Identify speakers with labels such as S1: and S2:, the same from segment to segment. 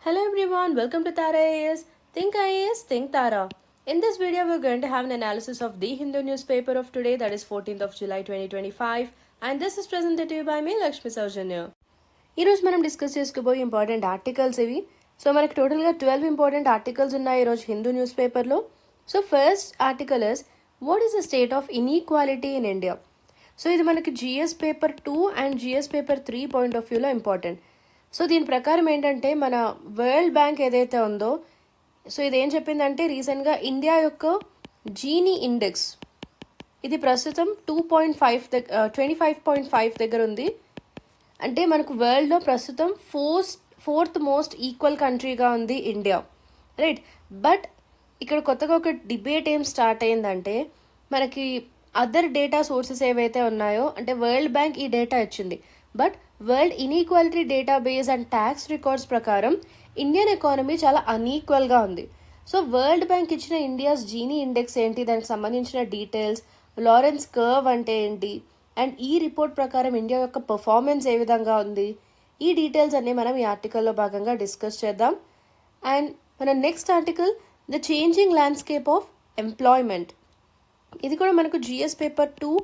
S1: Hello everyone, welcome to Tara IAS. Think IAS, think Tara. In this video, we're going to have an analysis of the Hindu newspaper of today, that is 14th of July 2025, and this is presented to you by me, Lakshmi Saujanya. ఈరోజు మనం discuss చేసుకోబోయే important articles ఇవి. So మనకి టోటల్గా 12 important articles ఉన్నాయి ఈరోజు Hindu news పేపర్లో. So first article is what is the state of inequality in India. So ఇది మనకి GS paper 2 and GS paper 3 point of వ్యూలో ఇంపార్టెంట్. సో దీని ప్రకారం ఏంటంటే మన వరల్డ్ బ్యాంక్ ఏదైతే ఉందో, సో ఇదేం చెప్పిందంటే రీసెంట్గా ఇండియా యొక్క జీనీ ఇండెక్స్ ఇది ప్రస్తుతం 25.5 దగ్గర ఉంది. అంటే మనకు వరల్డ్లో ప్రస్తుతం ఫోర్త్ మోస్ట్ ఈక్వల్ కంట్రీగా ఉంది ఇండియా, రైట్. బట్ ఇక్కడ కొత్తగా ఒక డిబేట్ ఏం స్టార్ట్ అయిందంటే, మనకి అదర్ డేటా సోర్సెస్ ఏవైతే ఉన్నాయో, అంటే వరల్డ్ బ్యాంక్ ఈ డేటా ఇచ్చింది, but world inequality database and tax records ప్రకారం ఇండియన్ ఎకానమీ చాలా అన్ఈక్వల్గా ఉంది. సో వరల్డ్ బ్యాంక్ ఇచ్చిన ఇండియాస్ జీనీ ఇండెక్స్ ఏంటి, దానికి సంబంధించిన డీటెయిల్స్, లారెన్స్ కర్వ్ అంటే ఏంటి, అండ్ ఈ రిపోర్ట్ ప్రకారం ఇండియా యొక్క పర్ఫార్మెన్స్ ఏ విధంగా ఉంది, ఈ డీటెయిల్స్ అన్నీ మనం ఈ ఆర్టికల్లో భాగంగా డిస్కస్ చేద్దాం. అండ్ మన next article the changing landscape of employment. ఇది కూడా మనకు GS paper 2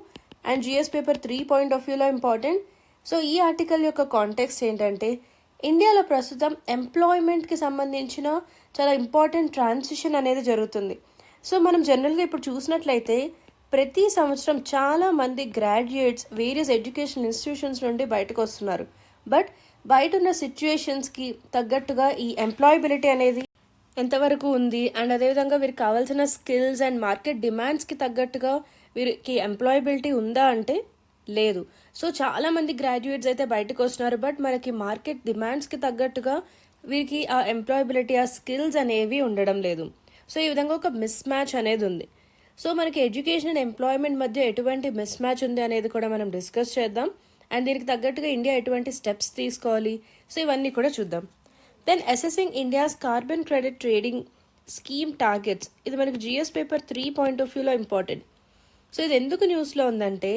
S1: and GS paper 3 point of వ్యూలో ఇంపార్టెంట్. సో ఈ ఆర్టికల్ యొక్క కాంటెక్స్ట్ ఏంటంటే, ఇండియాలో ప్రస్తుతం ఎంప్లాయ్మెంట్కి సంబంధించిన చాలా ఇంపార్టెంట్ ట్రాన్సిషన్ అనేది జరుగుతుంది. సో మనం జనరల్గా ఇప్పుడు చూసినట్లయితే ప్రతి సంవత్సరం చాలా మంది గ్రాడ్యుయేట్స్ వేరియస్ ఎడ్యుకేషన్ ఇన్స్టిట్యూషన్స్ నుండి బయటకు వస్తున్నారు. బట్ బయట ఉన్న సిచ్యుయేషన్స్కి తగ్గట్టుగా ఈ ఎంప్లాయబిలిటీ అనేది ఎంతవరకు ఉంది, అండ్ అదేవిధంగా వీరికి కావాల్సిన స్కిల్స్ అండ్ మార్కెట్ డిమాండ్స్కి తగ్గట్టుగా వీరికి ఎంప్లాయబిలిటీ ఉందా అంటే లేదు. సో చాలామంది గ్రాడ్యుయేట్స్ అయితే బయటకు వస్తున్నారు, బట్ మనకి మార్కెట్ డిమాండ్స్కి తగ్గట్టుగా వీరికి ఆ ఎంప్లాయబిలిటీ, ఆ స్కిల్స్ అనేవి ఉండడం లేదు. సో ఈ విధంగా ఒక మిస్ మ్యాచ్ అనేది ఉంది. సో మనకి ఎడ్యుకేషన్ అండ్ ఎంప్లాయ్మెంట్ మధ్య ఎటువంటి మిస్ మ్యాచ్ ఉంది అనేది కూడా మనం డిస్కస్ చేద్దాం. అండ్ దీనికి తగ్గట్టుగా ఇండియా ఎటువంటి స్టెప్స్ తీసుకోవాలి, సో ఇవన్నీ కూడా చూద్దాం. Then assessing India's carbon credit trading scheme targets. ఇది మనకి జిఎస్ పేపర్ 3 పాయింట్ ఆఫ్ వ్యూలో ఇంపార్టెంట్. సో ఇది ఎందుకు న్యూస్లో ఉందంటే,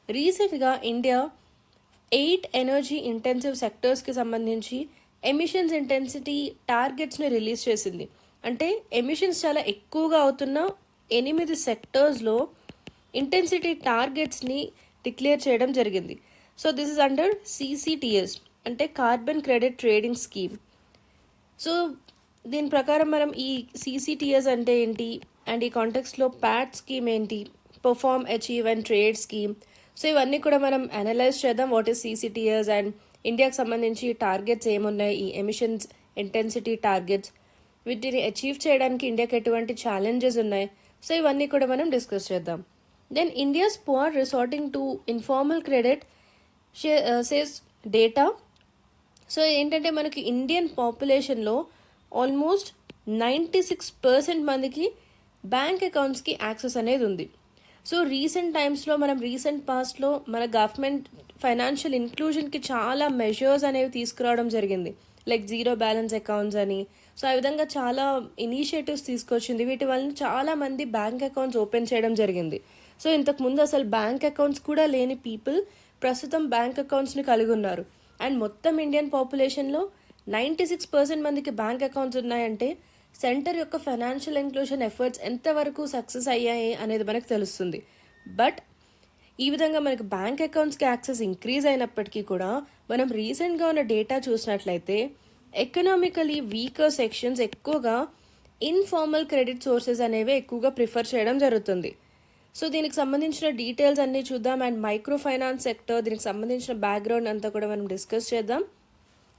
S1: రీసెంట్గా ఇండియా 8 ఎనర్జీ ఇంటెన్సివ్ సెక్టర్స్కి సంబంధించి ఎమిషన్స్ ఇంటెన్సిటీ టార్గెట్స్ని రిలీజ్ చేసింది. అంటే ఎమిషన్స్ చాలా ఎక్కువగా అవుతున్న 8 సెక్టర్స్లో ఇంటెన్సిటీ టార్గెట్స్ని డిక్లేర్ చేయడం జరిగింది. సో దిస్ ఇస్ అండర్ సిసిటిఎస్, అంటే carbon credit trading scheme. So దీని ప్రకారం మనం ఈ సిసిటిఎస్ అంటే ఏంటి, అండ్ ఈ కాంటెక్స్లో ప్యాట్ స్కీమ్ ఏంటి, perform, achieve and trade scheme, so ఇవన్నీ కూడా మనం అనలైజ్ చేద్దాం. వాట్ ఈస్ సిసిటిఎస్ అండ్ ఇండియాకి సంబంధించి టార్గెట్స్ ఏమున్నాయి, ఈ ఎమిషన్స్ ఇంటెన్సిటీ టార్గెట్స్, వీటిని అచీవ్ చేయడానికి ఇండియాకి ఎటువంటి ఛాలెంజెస్ ఉన్నాయి, సో ఇవన్నీ కూడా మనం డిస్కస్ చేద్దాం. Then India's poor resorting to informal credit says data. So ఏంటంటే మనకి ఇండియన్ పాపులేషన్లో ఆల్మోస్ట్ 96% మందికి బ్యాంక్ అకౌంట్స్కి యాక్సెస్ అనేది ఉంది. సో రీసెంట్ టైమ్స్లో మనం రీసెంట్ పాస్ట్లో మన గవర్నమెంట్ ఫైనాన్షియల్ ఇంక్లూజన్కి చాలా మెజర్స్ అనేవి తీసుకురావడం జరిగింది, లైక్ జీరో బ్యాలెన్స్ అకౌంట్స్ అని. సో ఆ విధంగా చాలా ఇనిషియేటివ్స్ తీసుకొచ్చింది. వీటి వల్ల చాలా మంది బ్యాంక్ అకౌంట్స్ ఓపెన్ చేయడం జరిగింది. సో ఇంతకుముందు అసలు బ్యాంక్ అకౌంట్స్ కూడా లేని పీపుల్ ప్రస్తుతం బ్యాంక్ అకౌంట్స్ని కలిగి ఉన్నారు. అండ్ మొత్తం ఇండియన్ పాపులేషన్లో 96% మందికి బ్యాంక్ అకౌంట్స్ ఉన్నాయంటే సెంటర్ యొక్క ఫైనాన్షియల్ ఇంక్లూషన్ ఎఫర్ట్స్ ఎంతవరకు సక్సెస్ అయ్యాయి అనేది మనకు తెలుస్తుంది. బట్ ఈ విధంగా మనకి బ్యాంక్ అకౌంట్స్కి యాక్సెస్ ఇంక్రీజ్ అయినప్పటికీ కూడా మనం రీసెంట్గా ఉన్న డేటా చూసినట్లయితే ఎకనామికలీ వీకర్ సెక్షన్స్ ఎక్కువగా ఇన్ఫార్మల్ క్రెడిట్ సోర్సెస్ అనేవి ఎక్కువగా ప్రిఫర్ చేయడం జరుగుతుంది. సో దీనికి సంబంధించిన డీటెయిల్స్ అన్నీ చూద్దాం. అండ్ మైక్రో ఫైనాన్స్ సెక్టర్, దీనికి సంబంధించిన బ్యాక్గ్రౌండ్ అంతా కూడా మనం డిస్కస్ చేద్దాం.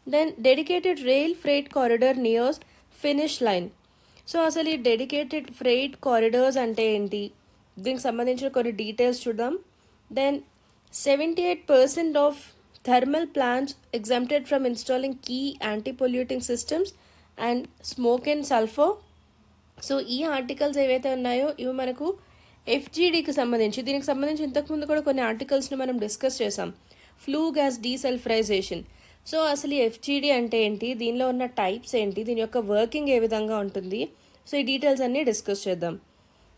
S1: Then dedicated rail freight corridor nears finish line. So అసలు ఈ డెడికేటెడ్ ఫ్రైట్ కారిడార్స్ అంటే ఏంటి, దీనికి సంబంధించిన కొన్ని డీటెయిల్స్ చూద్దాం. Then 78% of thermal plants exempted from installing key anti polluting systems and smoke and sulphur. So ఈ ఆర్టికల్స్ ఏవైతే ఉన్నాయో ఇవి మనకు ఎఫ్జీడీకి సంబంధించి, దీనికి సంబంధించి ఇంతకుముందు కూడా కొన్ని ఆర్టికల్స్ని మనం డిస్కస్ చేసాం, ఫ్లూ గ్యాస్ డీసల్ఫరైజేషన్. సో అసలు ఈ ఎఫ్జీడీ అంటే ఏంటి, దీనిలో ఉన్న టైప్స్ ఏంటి, దీని యొక్క వర్కింగ్ ఏ విధంగా ఉంటుంది, సో ఈ డీటెయిల్స్ అన్నీ డిస్కస్ చేద్దాం.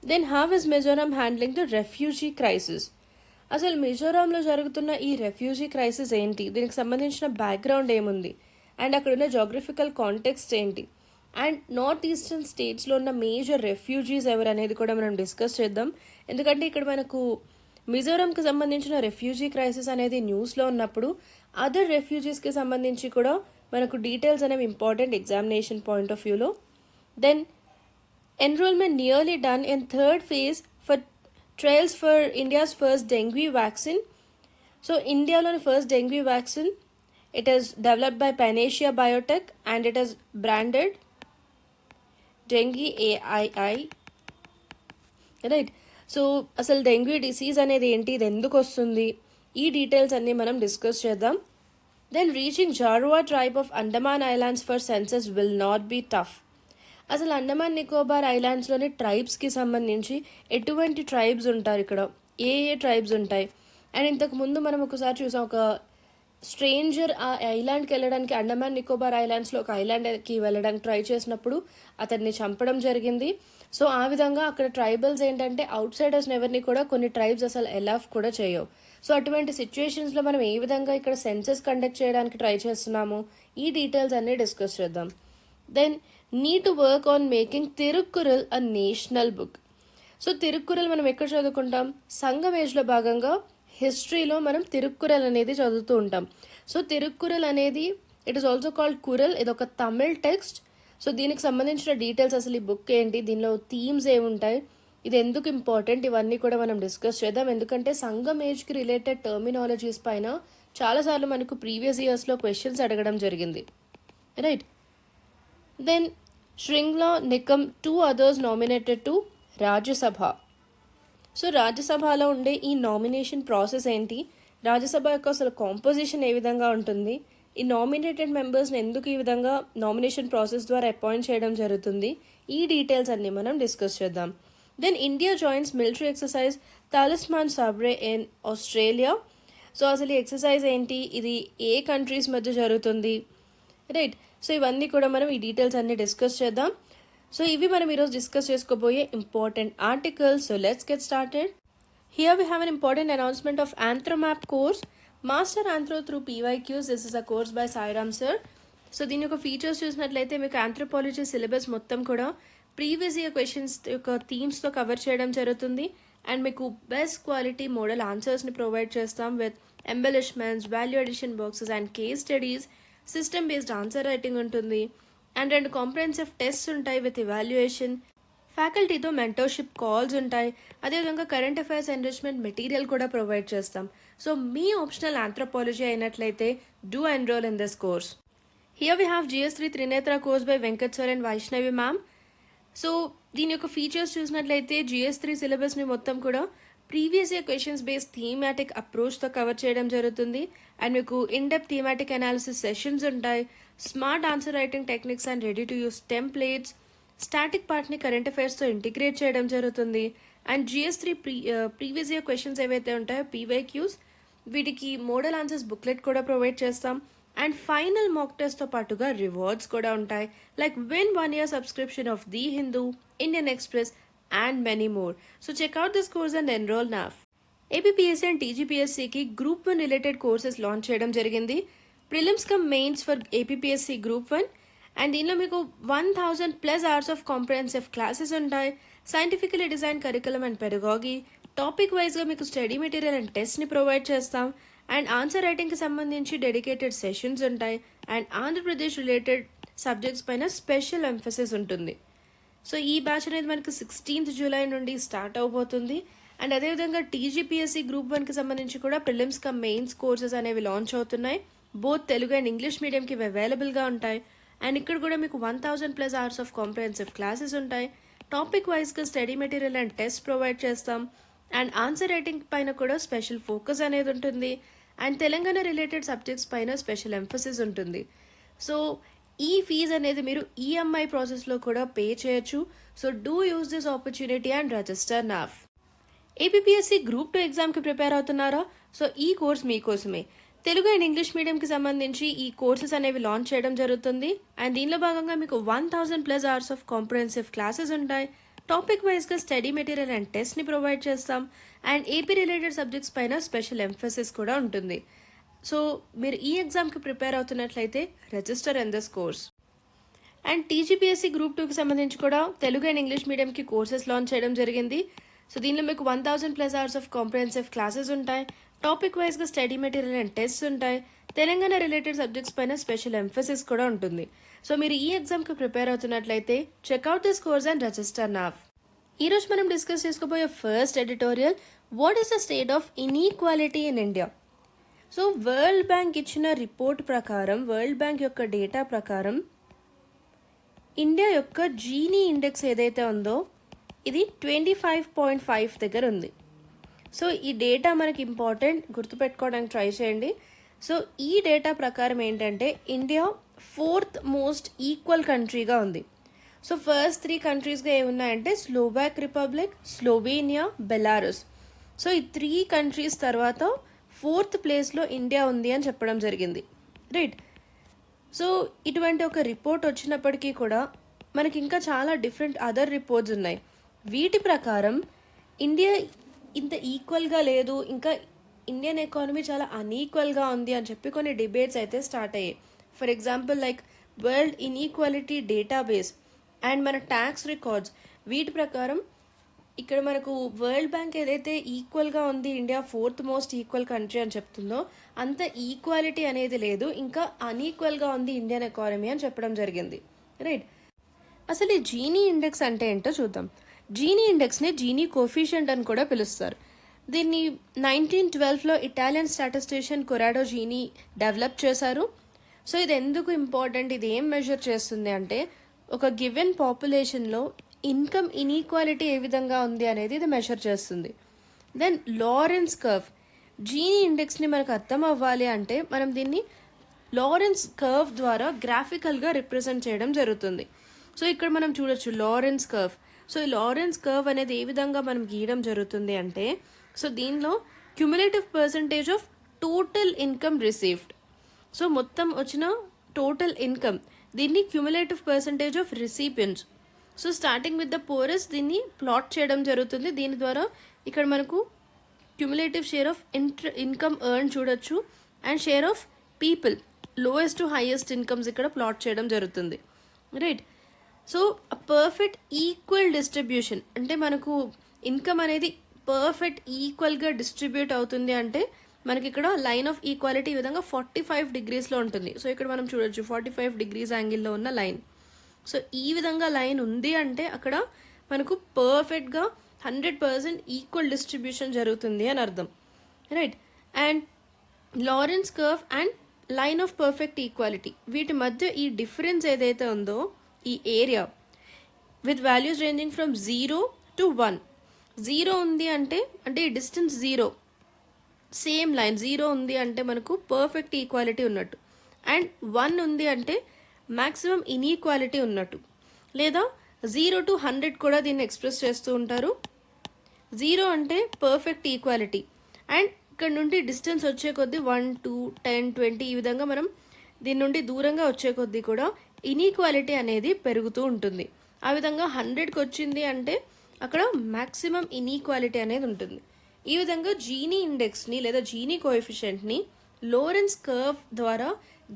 S1: Then how is Mizoram handling the refugee crisis. అసలు మిజోరాంలో జరుగుతున్న ఈ రెఫ్యూజీ క్రైసిస్ ఏంటి, దీనికి సంబంధించిన బ్యాక్గ్రౌండ్ ఏముంది, అండ్ అక్కడ ఉన్న జాగ్రఫికల్ కాంటెక్స్ట్ ఏంటి, అండ్ నార్త్ ఈస్టర్న్ స్టేట్స్లో ఉన్న మేజర్ రెఫ్యూజీస్ ఎవరు అనేది కూడా మనం డిస్కస్ చేద్దాం. ఎందుకంటే ఇక్కడ మనకు మిజోరంకి సంబంధించిన రెఫ్యూజీ క్రైసిస్ అనేది న్యూస్లో ఉన్నప్పుడు అదర్ రెఫ్యూజీస్కి సంబంధించి కూడా మనకు డీటెయిల్స్ అనేవి ఇంపార్టెంట్ ఎగ్జామినేషన్ పాయింట్ ఆఫ్ వ్యూలో. Then enrollment nearly done in third phase for trials for India's first dengue vaccine. So ఇండియాలోని first dengue vaccine it is developed by Panacea Biotech and it is branded Dengi AII, right. So అసలు dengue disease అనేది ఏంటి, ఇది ఎందుకు వస్తుంది, ఈ details అన్నీ మనం డిస్కస్ చేద్దాం. Then reaching Jarawa tribe of Andaman islands for census will not be tough. అసలు అండమాన్ నికోబార్ ఐలాండ్స్లోని ట్రైబ్స్కి సంబంధించి ఎటువంటి ట్రైబ్స్ ఉంటారు, ఇక్కడ ఏ ట్రైబ్స్ ఉంటాయి. అండ్ ఇంతకు ముందు మనం ఒకసారి చూసాం, ఒక స్ట్రేంజర్ ఆ ఐలాండ్కి వెళ్ళడానికి, అండమాన్ నికోబార్ ఐలాండ్స్లో ఒక ఐలాండ్కి వెళ్ళడానికి ట్రై చేసినప్పుడు అతన్ని చంపడం జరిగింది. సో ఆ విధంగా అక్కడ ట్రైబల్స్ ఏంటంటే అవుట్ సైడర్స్ని ఎవరిని కూడా కొన్ని ట్రైబ్స్ అసలు ఎలాఫ్ కూడా చేయవు. సో అటువంటి సిచ్యువేషన్స్లో మనం ఏ విధంగా ఇక్కడ సెన్సస్ కండక్ట్ చేయడానికి ట్రై చేస్తున్నాము, ఈ డీటెయిల్స్ అన్నీ డిస్కస్ చేద్దాం. Then need to work on making Thirukkural a national book. So Thirukkural మనం ఎక్కడ చదువుకుంటాం, సంగం ఏజ్లో భాగంగా హిస్టరీలో మనం తిరుక్కురల్ అనేది చదువుతూ ఉంటాం. సో తిరుక్కురల్ అనేది ఇట్ ఈస్ ఆల్సో కాల్డ్ కురల్, ఇది ఒక తమిళ్ టెక్స్ట్. సో దీనికి సంబంధించిన డీటెయిల్స్, అసలు ఈ బుక్ ఏంటి, దీనిలో థీమ్స్ ఏముంటాయి, ఇది ఎందుకు ఇంపార్టెంట్, ఇవన్నీ కూడా మనం డిస్కస్ చేద్దాం. ఎందుకంటే సంగం ఏజ్కి రిలేటెడ్ టర్మినాలజీస్ పైన చాలాసార్లు మనకు ప్రీవియస్ ఇయర్స్లో క్వశ్చన్స్ అడగడం జరిగింది, right. Then శ్రింగ్లా Nikam 2 others nominated to Rajya Sabha. So రాజ్యసభలో ఉండే ఈ నామినేషన్ ప్రాసెస్ ఏంటి, రాజ్యసభ యొక్క అసలు కాంపోజిషన్ ఏ విధంగా ఉంటుంది, ఈ నామినేటెడ్ మెంబర్స్ని ఎందుకు ఈ విధంగా నామినేషన్ ప్రాసెస్ ద్వారా అపాయింట్ చేయడం జరుగుతుంది, ఈ డీటెయిల్స్ అన్ని మనం డిస్కస్ చేద్దాం. Then India joins military exercise Talisman Sabre in Australia. So అసలు ఈ ఎక్సర్సైజ్ ఏంటి, ఇది ఏ కంట్రీస్ మధ్య జరుగుతుంది, రైట్. సో ఇవన్నీ కూడా మనం ఈ డీటెయిల్స్ అన్ని డిస్కస్ చేద్దాం. సో ఇవి మనం ఈరోజు డిస్కస్ చేసుకోబోయే important articles. So let's get started. Here we have an important announcement of Anthromap course, master anthro through PYQs. This is a course by Sairam sir. So దీని యొక్క ఫీచర్స్ చూసినట్లయితే మీకు ఆంథ్రోపాలజీ సిలబస్ మొత్తం కూడా ప్రీవియస్ ఇయర్ క్వశ్చన్స్ యొక్క థీమ్స్తో cover చేయడం జరుగుతుంది. And మీకు బెస్ట్ క్వాలిటీ మోడల్ ఆన్సర్స్ని ప్రొవైడ్ చేస్తాం with embellishments, value addition boxes and case studies. System based answer writing ఉంటుంది. అండ్ 2 కాంప్రహెన్సివ్ టెస్ట్స్ ఉంటాయి విత్ ఇవాల్యుయేషన్. ఫ్యాకల్టీతో మెంటర్షిప్ కాల్స్ ఉంటాయి. అదేవిధంగా కరెంట్ అఫైర్స్ ఎన్రిచ్మెంట్ మెటీరియల్ కూడా ప్రొవైడ్ చేస్తాం. సో మీ ఆప్షనల్ ఆంథ్రోపాలజీ అయినట్లయితే do enroll in this course. Here we have GS3 Trinetra course by Venkat sir and Vaishnavi ma'am. So దీని యొక్క ఫీచర్స్ చూసినట్లయితే GS3 సిలబస్ని మొత్తం కూడా previous year questions based thematic అప్రోచ్తో కవర్ చేయడం జరుగుతుంది. అండ్ మీకు ఇన్డెప్త్ థీమాటిక్ అనాలిసిస్ సెషన్స్ ఉంటాయి, smart answer writing techniques and ready to use templates. Static పార్ట్ని కరెంట్ అఫైర్స్తో ఇంటిగ్రేట్ చేయడం జరుగుతుంది. And GS3 previous year questions ఏవైతే ఉంటాయో PYQs, వీటికి మోడల్ ఆన్సర్స్ బుక్లెట్ కూడా ప్రొవైడ్ చేస్తాం. అండ్ ఫైనల్ మాక్ టెస్ట్తో పాటుగా రివార్డ్స్ కూడా ఉంటాయి, like win 1 year subscription of the Hindu, Indian express and many more. So check out this course and enroll now. APPSC and TGPSCకి Group 1 related courses launch చేయడం జరిగింది. Prelims come mains for APPSC Group 1. And దీనిలో మీకు 1000+ hours of comprehensive classes ఉంటాయి. Scientifically design curriculum and పెడగాగీ. Topic వైజ్గా మీకు study material and టెస్ట్ని provide చేస్తాం. And answer రైటింగ్కి సంబంధించి డెడికేటెడ్ సెషన్స్ ఉంటాయి. అండ్ ఆంధ్రప్రదేశ్ రిలేటెడ్ సబ్జెక్ట్స్ పైన స్పెషల్ ఎంఫసిస్ ఉంటుంది. సో ఈ బ్యాచ్ అనేది మనకు 16th July నుండి స్టార్ట్ అవబోతుంది. అండ్ అదేవిధంగా TGPSC Group 1కి సంబంధించి కూడా ప్రిలిమ్స్ కమ్ మెయిన్స్ కోర్సెస్ అనేవి లాంచ్ అవుతున్నాయి. బోత్ తెలుగు అండ్ ఇంగ్లీష్ మీడియంకి అవైలబుల్గా ఉంటాయి. అండ్ ఇక్కడ కూడా మీకు 1000+ hours ఆఫ్ కాంప్రహెన్సివ్ క్లాసెస్ ఉంటాయి. టాపిక్ వైజ్గా study material and test provide చేస్తాం. అండ్ ఆన్సర్ రైటింగ్ పైన కూడా స్పెషల్ ఫోకస్ అనేది ఉంటుంది. అండ్ తెలంగాణ రిలేటెడ్ సబ్జెక్ట్స్ పైన స్పెషల్ ఎంఫసిస్ ఉంటుంది. సో ఈ ఫీజ్ అనేది మీరు EMI ప్రాసెస్లో కూడా పే చేయొచ్చు. So do use this opportunity and register now. APPSC Group 2 ఎగ్జామ్కి ప్రిపేర్ అవుతున్నారా? సో ఈ కోర్స్ మీకోసమే. తెలుగు అండ్ ఇంగ్లీష్ మీడియంకి సంబంధించి ఈ కోర్సెస్ అనేవి లాంచ్ చేయడం జరుగుతుంది. అండ్ దీనిలో భాగంగా మీకు 1000+ hours ఆఫ్ కాంప్రహెన్సివ్ క్లాసెస్ ఉంటాయి. టాపిక్ వైజ్గా స్టడీ మెటీరియల్ అండ్ టెస్ట్ని ప్రొవైడ్ చేస్తాం. అండ్ AP రిలేటెడ్ సబ్జెక్ట్స్ పైన స్పెషల్ ఎంఫసిస్ కూడా ఉంటుంది. సో మీరు ఈ ఎగ్జామ్కి ప్రిపేర్ అవుతున్నట్లయితే register in this course. And TGPSC group 2కి సంబంధించి కూడా తెలుగు అండ్ ఇంగ్లీష్ మీడియంకి కోర్సెస్ లాంచ్ చేయడం జరిగింది. సో దీనిలో మీకు 1000+ అవర్స్ ఆఫ్ కాంప్రహెన్సివ్ క్లాసెస్ ఉంటాయి. టాపిక్ వైజ్గా స్టడీ మెటీరియల్ అండ్ టెస్ట్స్ ఉంటాయి. తెలంగాణ రిలేటెడ్ సబ్జెక్ట్స్ పైన స్పెషల్ ఎంఫసిస్ కూడా ఉంటుంది. సో మీరు ఈ ఎగ్జామ్కి ప్రిపేర్ అవుతున్నట్లయితే check out this course and register now. ఈరోజు మనం డిస్కస్ చేసుకోబోయే first editorial, what is the state of inequality in India. So world bank ఇచ్చిన రిపోర్ట్ ప్రకారం, వరల్డ్ బ్యాంక్ యొక్క డేటా ప్రకారం ఇండియా యొక్క జీనీ ఇండెక్స్ ఏదైతే ఉందో ఇది 25.5 దగ్గర ఉంది. సో ఈ డేటా మనకి ఇంపార్టెంట్, గుర్తుపెట్టుకోవడానికి ట్రై చేయండి. సో ఈ డేటా ప్రకారం ఏంటంటే ఇండియా 4th మోస్ట్ ఈక్వల్ కంట్రీగా ఉంది. సో ఫస్ట్ 3 కంట్రీస్గా ఏమున్నాయంటే Slovak republic, Slovenia, Belarus. So ఈ 3 కంట్రీస్ తర్వాత 4th ప్లేస్లో ఇండియా ఉంది అని చెప్పడం జరిగింది, రైట్. సో ఇటువంటి ఒక రిపోర్ట్ వచ్చినప్పటికీ కూడా మనకి ఇంకా చాలా డిఫరెంట్ అదర్ రిపోర్ట్స్ ఉన్నాయి. వీటి ప్రకారం ఇండియా ఇంత ఈక్వల్గా లేదు, ఇంకా ఇండియన్ ఎకానమీ చాలా అన్ఈక్వల్గా ఉంది అని చెప్పి కొన్ని డిబేట్స్ అయితే స్టార్ట్ అయ్యాయి. For example like world inequality database and మన ట్యాక్స్ రికార్డ్స్, వీటి ప్రకారం ఇక్కడ మనకు వరల్డ్ బ్యాంక్ ఏదైతే ఈక్వల్గా ఉంది, India 4th most equal country అని చెప్తుందో అంత ఈక్వాలిటీ అనేది లేదు, ఇంకా అన్ఈక్వల్గా ఉంది ఇండియన్ ఎకానమీ అని చెప్పడం జరిగింది, రైట్. అసలు ఈ జీనీ ఇండెక్స్ అంటే ఏంటో చూద్దాం. జీనీ ఇండెక్స్ని జీనీ కోఫిషియంట్ అని కూడా పిలుస్తారు. దీన్ని 1912లో ఇటాలియన్ స్టాటిస్టిషియన్ కొరాడో జీనీ డెవలప్ చేశారు. సో ఇది ఎందుకు ఇంపార్టెంట్, ఇది ఏం మెజర్ చేస్తుంది అంటే ఒక గివెన్ పాపులేషన్లో ఇన్కమ్ ఇన్ఈక్వాలిటీ ఏ విధంగా ఉంది అనేది ఇది మెజర్ చేస్తుంది. దెన్ లారెన్స్ కర్వ్, జీనీ ఇండెక్స్ని మనకు అర్థం అవ్వాలి అంటే మనం దీన్ని లారెన్స్ కర్వ్ ద్వారా గ్రాఫికల్గా రిప్రజెంట్ చేయడం జరుగుతుంది. సో ఇక్కడ మనం చూడొచ్చు లారెన్స్ కర్వ్. సో ఈ లారెన్స్ కర్వ్ అనేది ఏ విధంగా మనం గీయడం జరుగుతుంది అంటే, సో దీనిలో cumulative percentage of total income received, so మొత్తం వచ్చిన టోటల్ ఇన్కమ్, దీన్ని cumulative percentage of recipients. So starting with the poorest దీన్ని ప్లాట్ చేయడం జరుగుతుంది. దీని ద్వారా ఇక్కడ మనకు cumulative share of income earn చూడొచ్చు and share of people lowest to highest incomes ఇక్కడ ప్లాట్ చేయడం జరుగుతుంది, right. So perfect equal distribution అంటే మనకు ఇన్కమ్ అనేది పర్ఫెక్ట్ ఈక్వల్గా డిస్ట్రిబ్యూట్ అవుతుంది అంటే మనకి ఇక్కడ లైన్ ఆఫ్ ఈక్వాలిటీ ఈ విధంగా 45 డిగ్రీస్లో ఉంటుంది. సో ఇక్కడ మనం చూడొచ్చు 45 డిగ్రీస్ యాంగిల్లో ఉన్న లైన్. సో ఈ విధంగా లైన్ ఉంది అంటే అక్కడ మనకు పర్ఫెక్ట్గా 100% ఈక్వల్ డిస్ట్రిబ్యూషన్ జరుగుతుంది అని అర్థం, right. And Lawrence curve and line of perfect equality, వీటి మధ్య ఈ డిఫరెన్స్ ఏదైతే ఉందో ఈ area with values ranging from 0 to 1. 0 ఉంది అంటే ఈ డిస్టెన్స్ 0, సేమ్ లైన్ 0 ఉంది అంటే మనకు పర్ఫెక్ట్ ఈక్వాలిటీ ఉన్నట్టు. అండ్ 1 ఉంది అంటే మ్యాక్సిమం ఇన్ఈక్వాలిటీ ఉన్నట్టు. లేదా 0 to 100 కూడా దీన్ని ఎక్స్ప్రెస్ చేస్తూ ఉంటారు. 0 అంటే పర్ఫెక్ట్ ఈక్వాలిటీ అండ్ ఇక్కడ నుండి డిస్టెన్స్ వచ్చే కొద్దీ 1, 2, 10, 20 ఈ విధంగా మనం దీని నుండి దూరంగా వచ్చే కొద్దీ కూడా ఇన్ఈక్వాలిటీ అనేది పెరుగుతూ ఉంటుంది. ఆ విధంగా 100కి వచ్చింది అంటే అక్కడ మ్యాక్సిమం ఇన్ఈక్వాలిటీ అనేది ఉంటుంది. ఈ విధంగా జీనీ ఇండెక్స్ని లేదా జీనీ కోఎఫిషియెంట్ని లోరెన్స్ కర్వ్ ద్వారా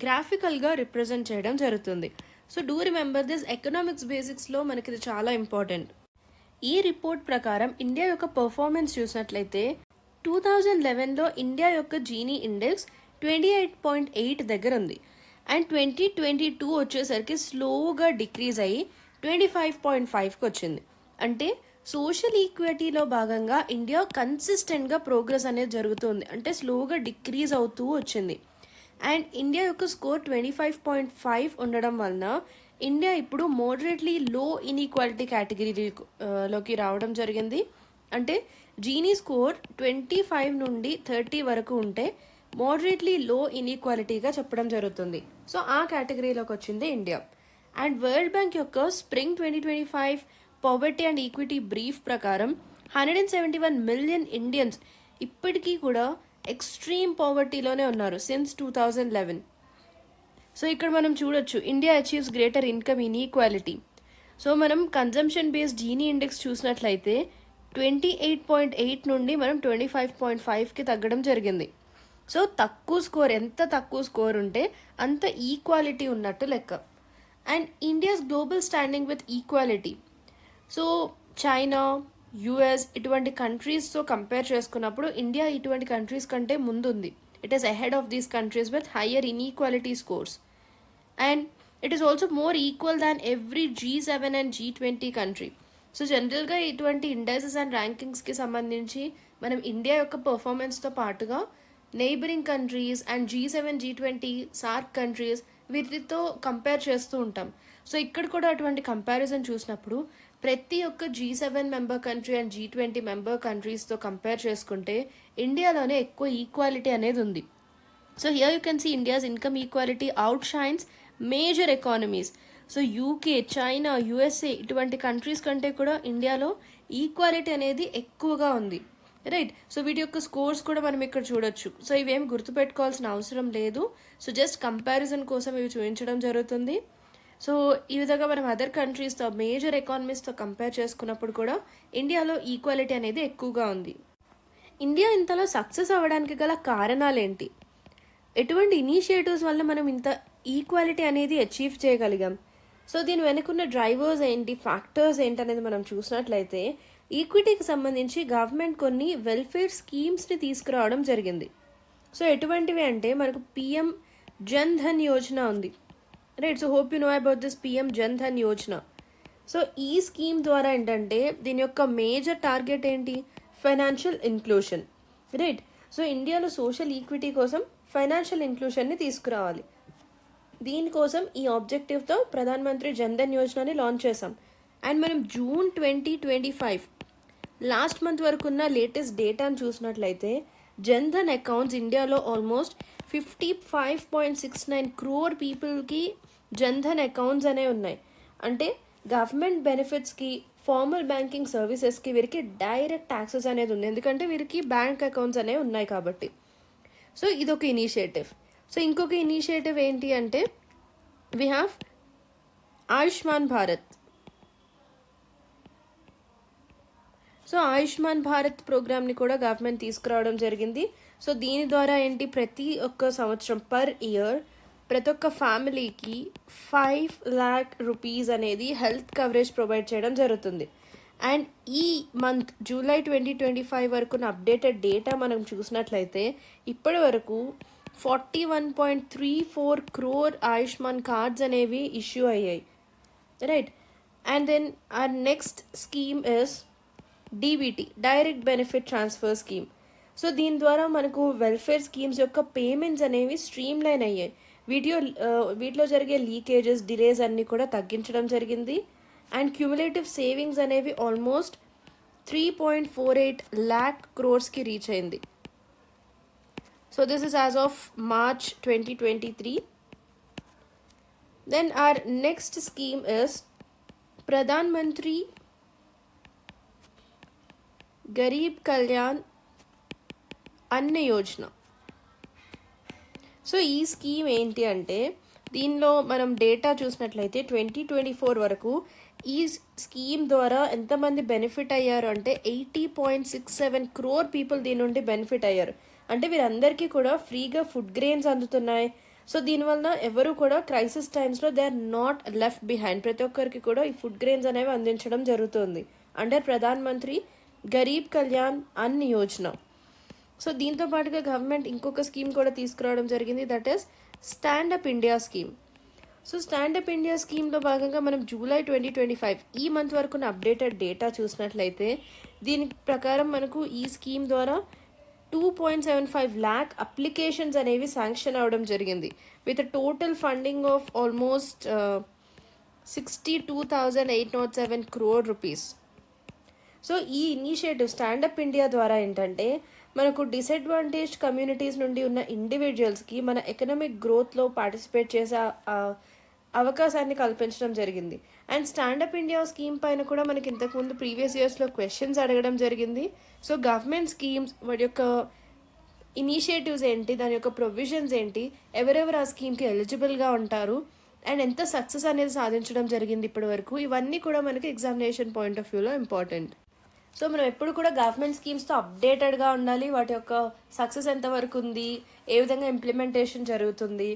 S1: గ్రాఫికల్గా రిప్రజెంట్ చేయడం జరుగుతుంది. So do remember this, economics బేసిక్స్లో మనకి ఇది చాలా ఇంపార్టెంట్. ఈ రిపోర్ట్ ప్రకారం ఇండియా యొక్క పర్ఫార్మెన్స్ చూసినట్లయితే 2011లో ఇండియా యొక్క జీనీ ఇండెక్స్ 28.8 దగ్గర ఉంది. అండ్ 2022 వచ్చేసరికి స్లోగా డిక్రీజ్ అయ్యి 25.5కి వచ్చింది. అంటే సోషల్ ఈక్విటీలో భాగంగా ఇండియా కన్సిస్టెంట్గా ప్రోగ్రెస్ అనేది జరుగుతుంది, అంటే స్లోగా డిక్రీజ్ అవుతూ వచ్చింది. అండ్ ఇండియా యొక్క స్కోర్ 25.5 ఉండడం వలన ఇండియా ఇప్పుడు మోడరేట్లీ లో ఇన్ఈక్వాలిటీ కేటగిరీలోకి రావడం జరిగింది. అంటే జీనీ స్కోర్ 25 నుండి 30 వరకు ఉంటే మోడరేట్లీ లో ఇన్ఈక్వాలిటీగా చెప్పడం జరుగుతుంది. సో ఆ కేటగిరీలోకి వచ్చింది ఇండియా. అండ్ వరల్డ్ బ్యాంక్ యొక్క spring 2025 poverty and equity brief ప్రకారం 171 మిలియన్ ఇండియన్స్ ఇప్పటికీ కూడా ఎక్స్ట్రీమ్ పావర్టీలోనే ఉన్నారు సిన్స్ 2011. సో ఇక్కడ మనం చూడొచ్చు India achieves greater income inequality. So మనం కన్జంప్షన్ బేస్డ్ జీనీ ఇండెక్స్ చూసినట్లయితే 28.8 నుండి మనం 25.5కి తగ్గడం జరిగింది. సో తక్కువ స్కోర్, ఎంత తక్కువ స్కోర్ ఉంటే అంత ఈక్వాలిటీ ఉన్నట్టు లెక్క. And India's global standing with equality. So China, US ఇటువంటి కంట్రీస్తో కంపేర్ చేసుకున్నప్పుడు ఇండియా ఇటువంటి కంట్రీస్ కంటే ముందుంది. It is ahead of these countries with higher inequality scores. And it is also more equal than every G7 and G20 country. So జనరల్గా ఇటువంటి indexes and ర్యాంకింగ్స్కి సంబంధించి మనం India యొక్క పర్ఫార్మెన్స్తో పాటుగా neighbouring countries and G7, G20, SAARC countries వీటితో compare చేస్తూ ఉంటాం. So ఇక్కడ కూడా అటువంటి కంపారిజన్ చూసినప్పుడు ప్రతి ఒక్క G7 member country and G20 member కంట్రీస్తో కంపేర్ చేసుకుంటే ఇండియాలోనే ఎక్కువ ఈక్వాలిటీ అనేది ఉంది. So here you can see India's income equality outshines major economies. So UK, China, USA ఇటువంటి కంట్రీస్ కంటే కూడా ఇండియాలో ఈక్వాలిటీ అనేది ఎక్కువగా ఉంది, రైట్. సో వీటి యొక్క స్కోర్స్ కూడా మనం ఇక్కడ చూడొచ్చు. సో ఇవేం గుర్తుపెట్టుకోవాల్సిన అవసరం లేదు. సో జస్ట్ కంపారిజన్ కోసం ఇవి చూపించడం జరుగుతుంది. సో ఈ విధంగా మనం అదర్ కంట్రీస్తో, మేజర్ ఎకానమీస్తో కంపేర్ చేసుకున్నప్పుడు కూడా ఇండియాలో ఈక్వాలిటీ అనేది ఎక్కువగా ఉంది. ఇండియా ఇంతలో సక్సెస్ అవ్వడానికి గల కారణాలు ఏంటి? ఎటువంటి ఇనిషియేటివ్స్ వల్ల మనం ఇంత ఈక్వాలిటీ అనేది అచీవ్ చేయగలిగాం? సో దీని వెనుకున్న డ్రైవర్స్ ఏంటి, ఫ్యాక్టర్స్ ఏంటి అనేది మనం చూసినట్లయితే ఈక్విటీకి సంబంధించి గవర్నమెంట్ కొన్ని వెల్ఫేర్ స్కీమ్స్ని తీసుకురావడం జరిగింది. సో ఎటువంటివి అంటే మనకు పిఎం జన్ ధన్ యోజన ఉంది, right. So hope you know about this PM Jan Dhan Yojana. So ఈ స్కీమ్ ద్వారా ఏంటంటే దీని యొక్క మేజర్ టార్గెట్ ఏంటి? Financial inclusion, right. సో ఇండియాలో సోషల్ ఈక్విటీ కోసం ఫైనాన్షియల్ ఇన్క్లూషన్ని తీసుకురావాలి. దీనికోసం ఈ ఆబ్జెక్టివ్తో ప్రధాన్ మంత్రి జన్ ధన్ యోజనని లాంచ్ చేసాం. అండ్ మనం June 2025 లాస్ట్ మంత్ వరకు ఉన్న లేటెస్ట్ డేటాను చూసినట్లయితే జన్ ధన్ అకౌంట్స్ ఇండియాలో ఆల్మోస్ట్ 55.69 crore పీపుల్కి జన్ ధన్ అకౌంట్స్ అనేవి ఉన్నాయి. అంటే గవర్నమెంట్ బెనిఫిట్స్కి, ఫార్మల్ బ్యాంకింగ్ సర్వీసెస్కి వీరికి డైరెక్ట్ యాక్సెస్ అనేది ఉంది, ఎందుకంటే వీరికి బ్యాంక్ అకౌంట్స్ అనేవి ఉన్నాయి కాబట్టి. సో ఇదొక ఇనిషియేటివ్. సో ఇంకొక ఇనిషియేటివ్ ఏంటి అంటే we have Ayushman Bharat. So Ayushman Bharat ప్రోగ్రామ్ని కూడా గవర్నమెంట్ తీసుకురావడం జరిగింది. సో దీని ద్వారా ఏంటి, ప్రతి ఒక్క సంవత్సరం పర్ ఇయర్ ప్రతి ఒక్క ఫ్యామిలీకి 5 lakh rupees అనేది హెల్త్ కవరేజ్ ప్రొవైడ్ చేయడం జరుగుతుంది. అండ్ ఈ మంత్ జూలై 2025 వరకున్న అప్డేటెడ్ డేటా మనం చూసినట్లయితే ఇప్పటి వరకు 41.34 crore ఆయుష్మాన్ కార్డ్స్ అనేవి ఇష్యూ అయ్యాయి, right. And then our next scheme is DBT, direct benefit transfer scheme. So దీని ద్వారా మనకు వెల్ఫేర్ స్కీమ్స్ యొక్క పేమెంట్స్ అనేవి స్ట్రీమ్ లైన్ అయ్యాయి. వీటిలో జరిగే లీకేజెస్, డిలేస్ అన్నీ కూడా తగ్గించడం జరిగింది. అండ్ క్యూములేటివ్ సేవింగ్స్ అనేవి ఆల్మోస్ట్ 3.48 lakh crores రీచ్ అయింది. So this is as of March 2023. Then our next scheme is Pradhan Mantri Garib Kalyan అన్న యోజన. సో ఈ స్కీమ్ ఏంటి అంటే దీనిలో మనం డేటా చూసినట్లయితే 2024 వరకు ఈ స్కీమ్ ద్వారా ఎంతమంది బెనిఫిట్ అయ్యారు అంటే 80.67 crore పీపుల్ దీని నుండి బెనిఫిట్ అయ్యారు. అంటే వీరందరికీ కూడా ఫ్రీగా ఫుడ్ గ్రెయిన్స్ అందుతున్నాయి. సో దీనివల్ల ఎవరు కూడా క్రైసిస్ టైమ్స్లో they are not left behind. ప్రతి ఒక్కరికి కూడా ఈ ఫుడ్ గ్రెయిన్స్ అనేవి అందించడం జరుగుతుంది అండర్ ప్రధాన్ మంత్రి గరీబ్ కళ్యాణ్ అన్న యోజన. సో దీంతో పాటుగా గవర్నమెంట్ ఇంకొక స్కీమ్ కూడా తీసుకురావడం జరిగింది, that is stand up India scheme. So stand up India స్కీమ్లో భాగంగా మనం జూలై 2025 ఈ మంత్ వరకు అప్డేటెడ్ డేటా చూసినట్లయితే దీని ప్రకారం మనకు ఈ స్కీమ్ ద్వారా 2.75 lakh అప్లికేషన్స్ అనేవి శాంక్షన్ అవ్వడం జరిగింది with total funding of almost 62,807 crore rupees. So ఈ ఇనిషియేటివ్ స్టాండప్ ఇండియా ద్వారా ఏంటంటే మనకు డిసడ్వాంటేజ్ కమ్యూనిటీస్ నుండి ఉన్న ఇండివిజువల్స్కి మన ఎకనామిక్ గ్రోత్లో పార్టిసిపేట్ చేసే అవకాశాన్ని కల్పించడం జరిగింది. అండ్ స్టాండప్ ఇండియా స్కీమ్ పైన కూడా మనకి ఇంతకుముందు ప్రీవియస్ ఇయర్స్లో క్వశ్చన్స్ అడగడం జరిగింది. సో గవర్నమెంట్ స్కీమ్స్ వాటి యొక్క ఇనిషియేటివ్స్ ఏంటి, దాని యొక్క ప్రొవిజన్స్ ఏంటి, ఎవరెవరు ఆ స్కీమ్కి ఎలిజిబుల్గా ఉంటారు, అండ్ ఎంత సక్సెస్ అనేది సాధించడం జరిగింది ఇప్పటి వరకు, ఇవన్నీ కూడా మనకి ఎగ్జామినేషన్ పాయింట్ ఆఫ్ వ్యూలో ఇంపార్టెంట్. సో మనం ఎప్పుడు కూడా గవర్నమెంట్ స్కీమ్స్తో అప్డేటెడ్గా ఉండాలి, వాటి యొక్క సక్సెస్ ఎంతవరకు ఉంది, ఏ విధంగా ఇంప్లిమెంటేషన్ జరుగుతుంది,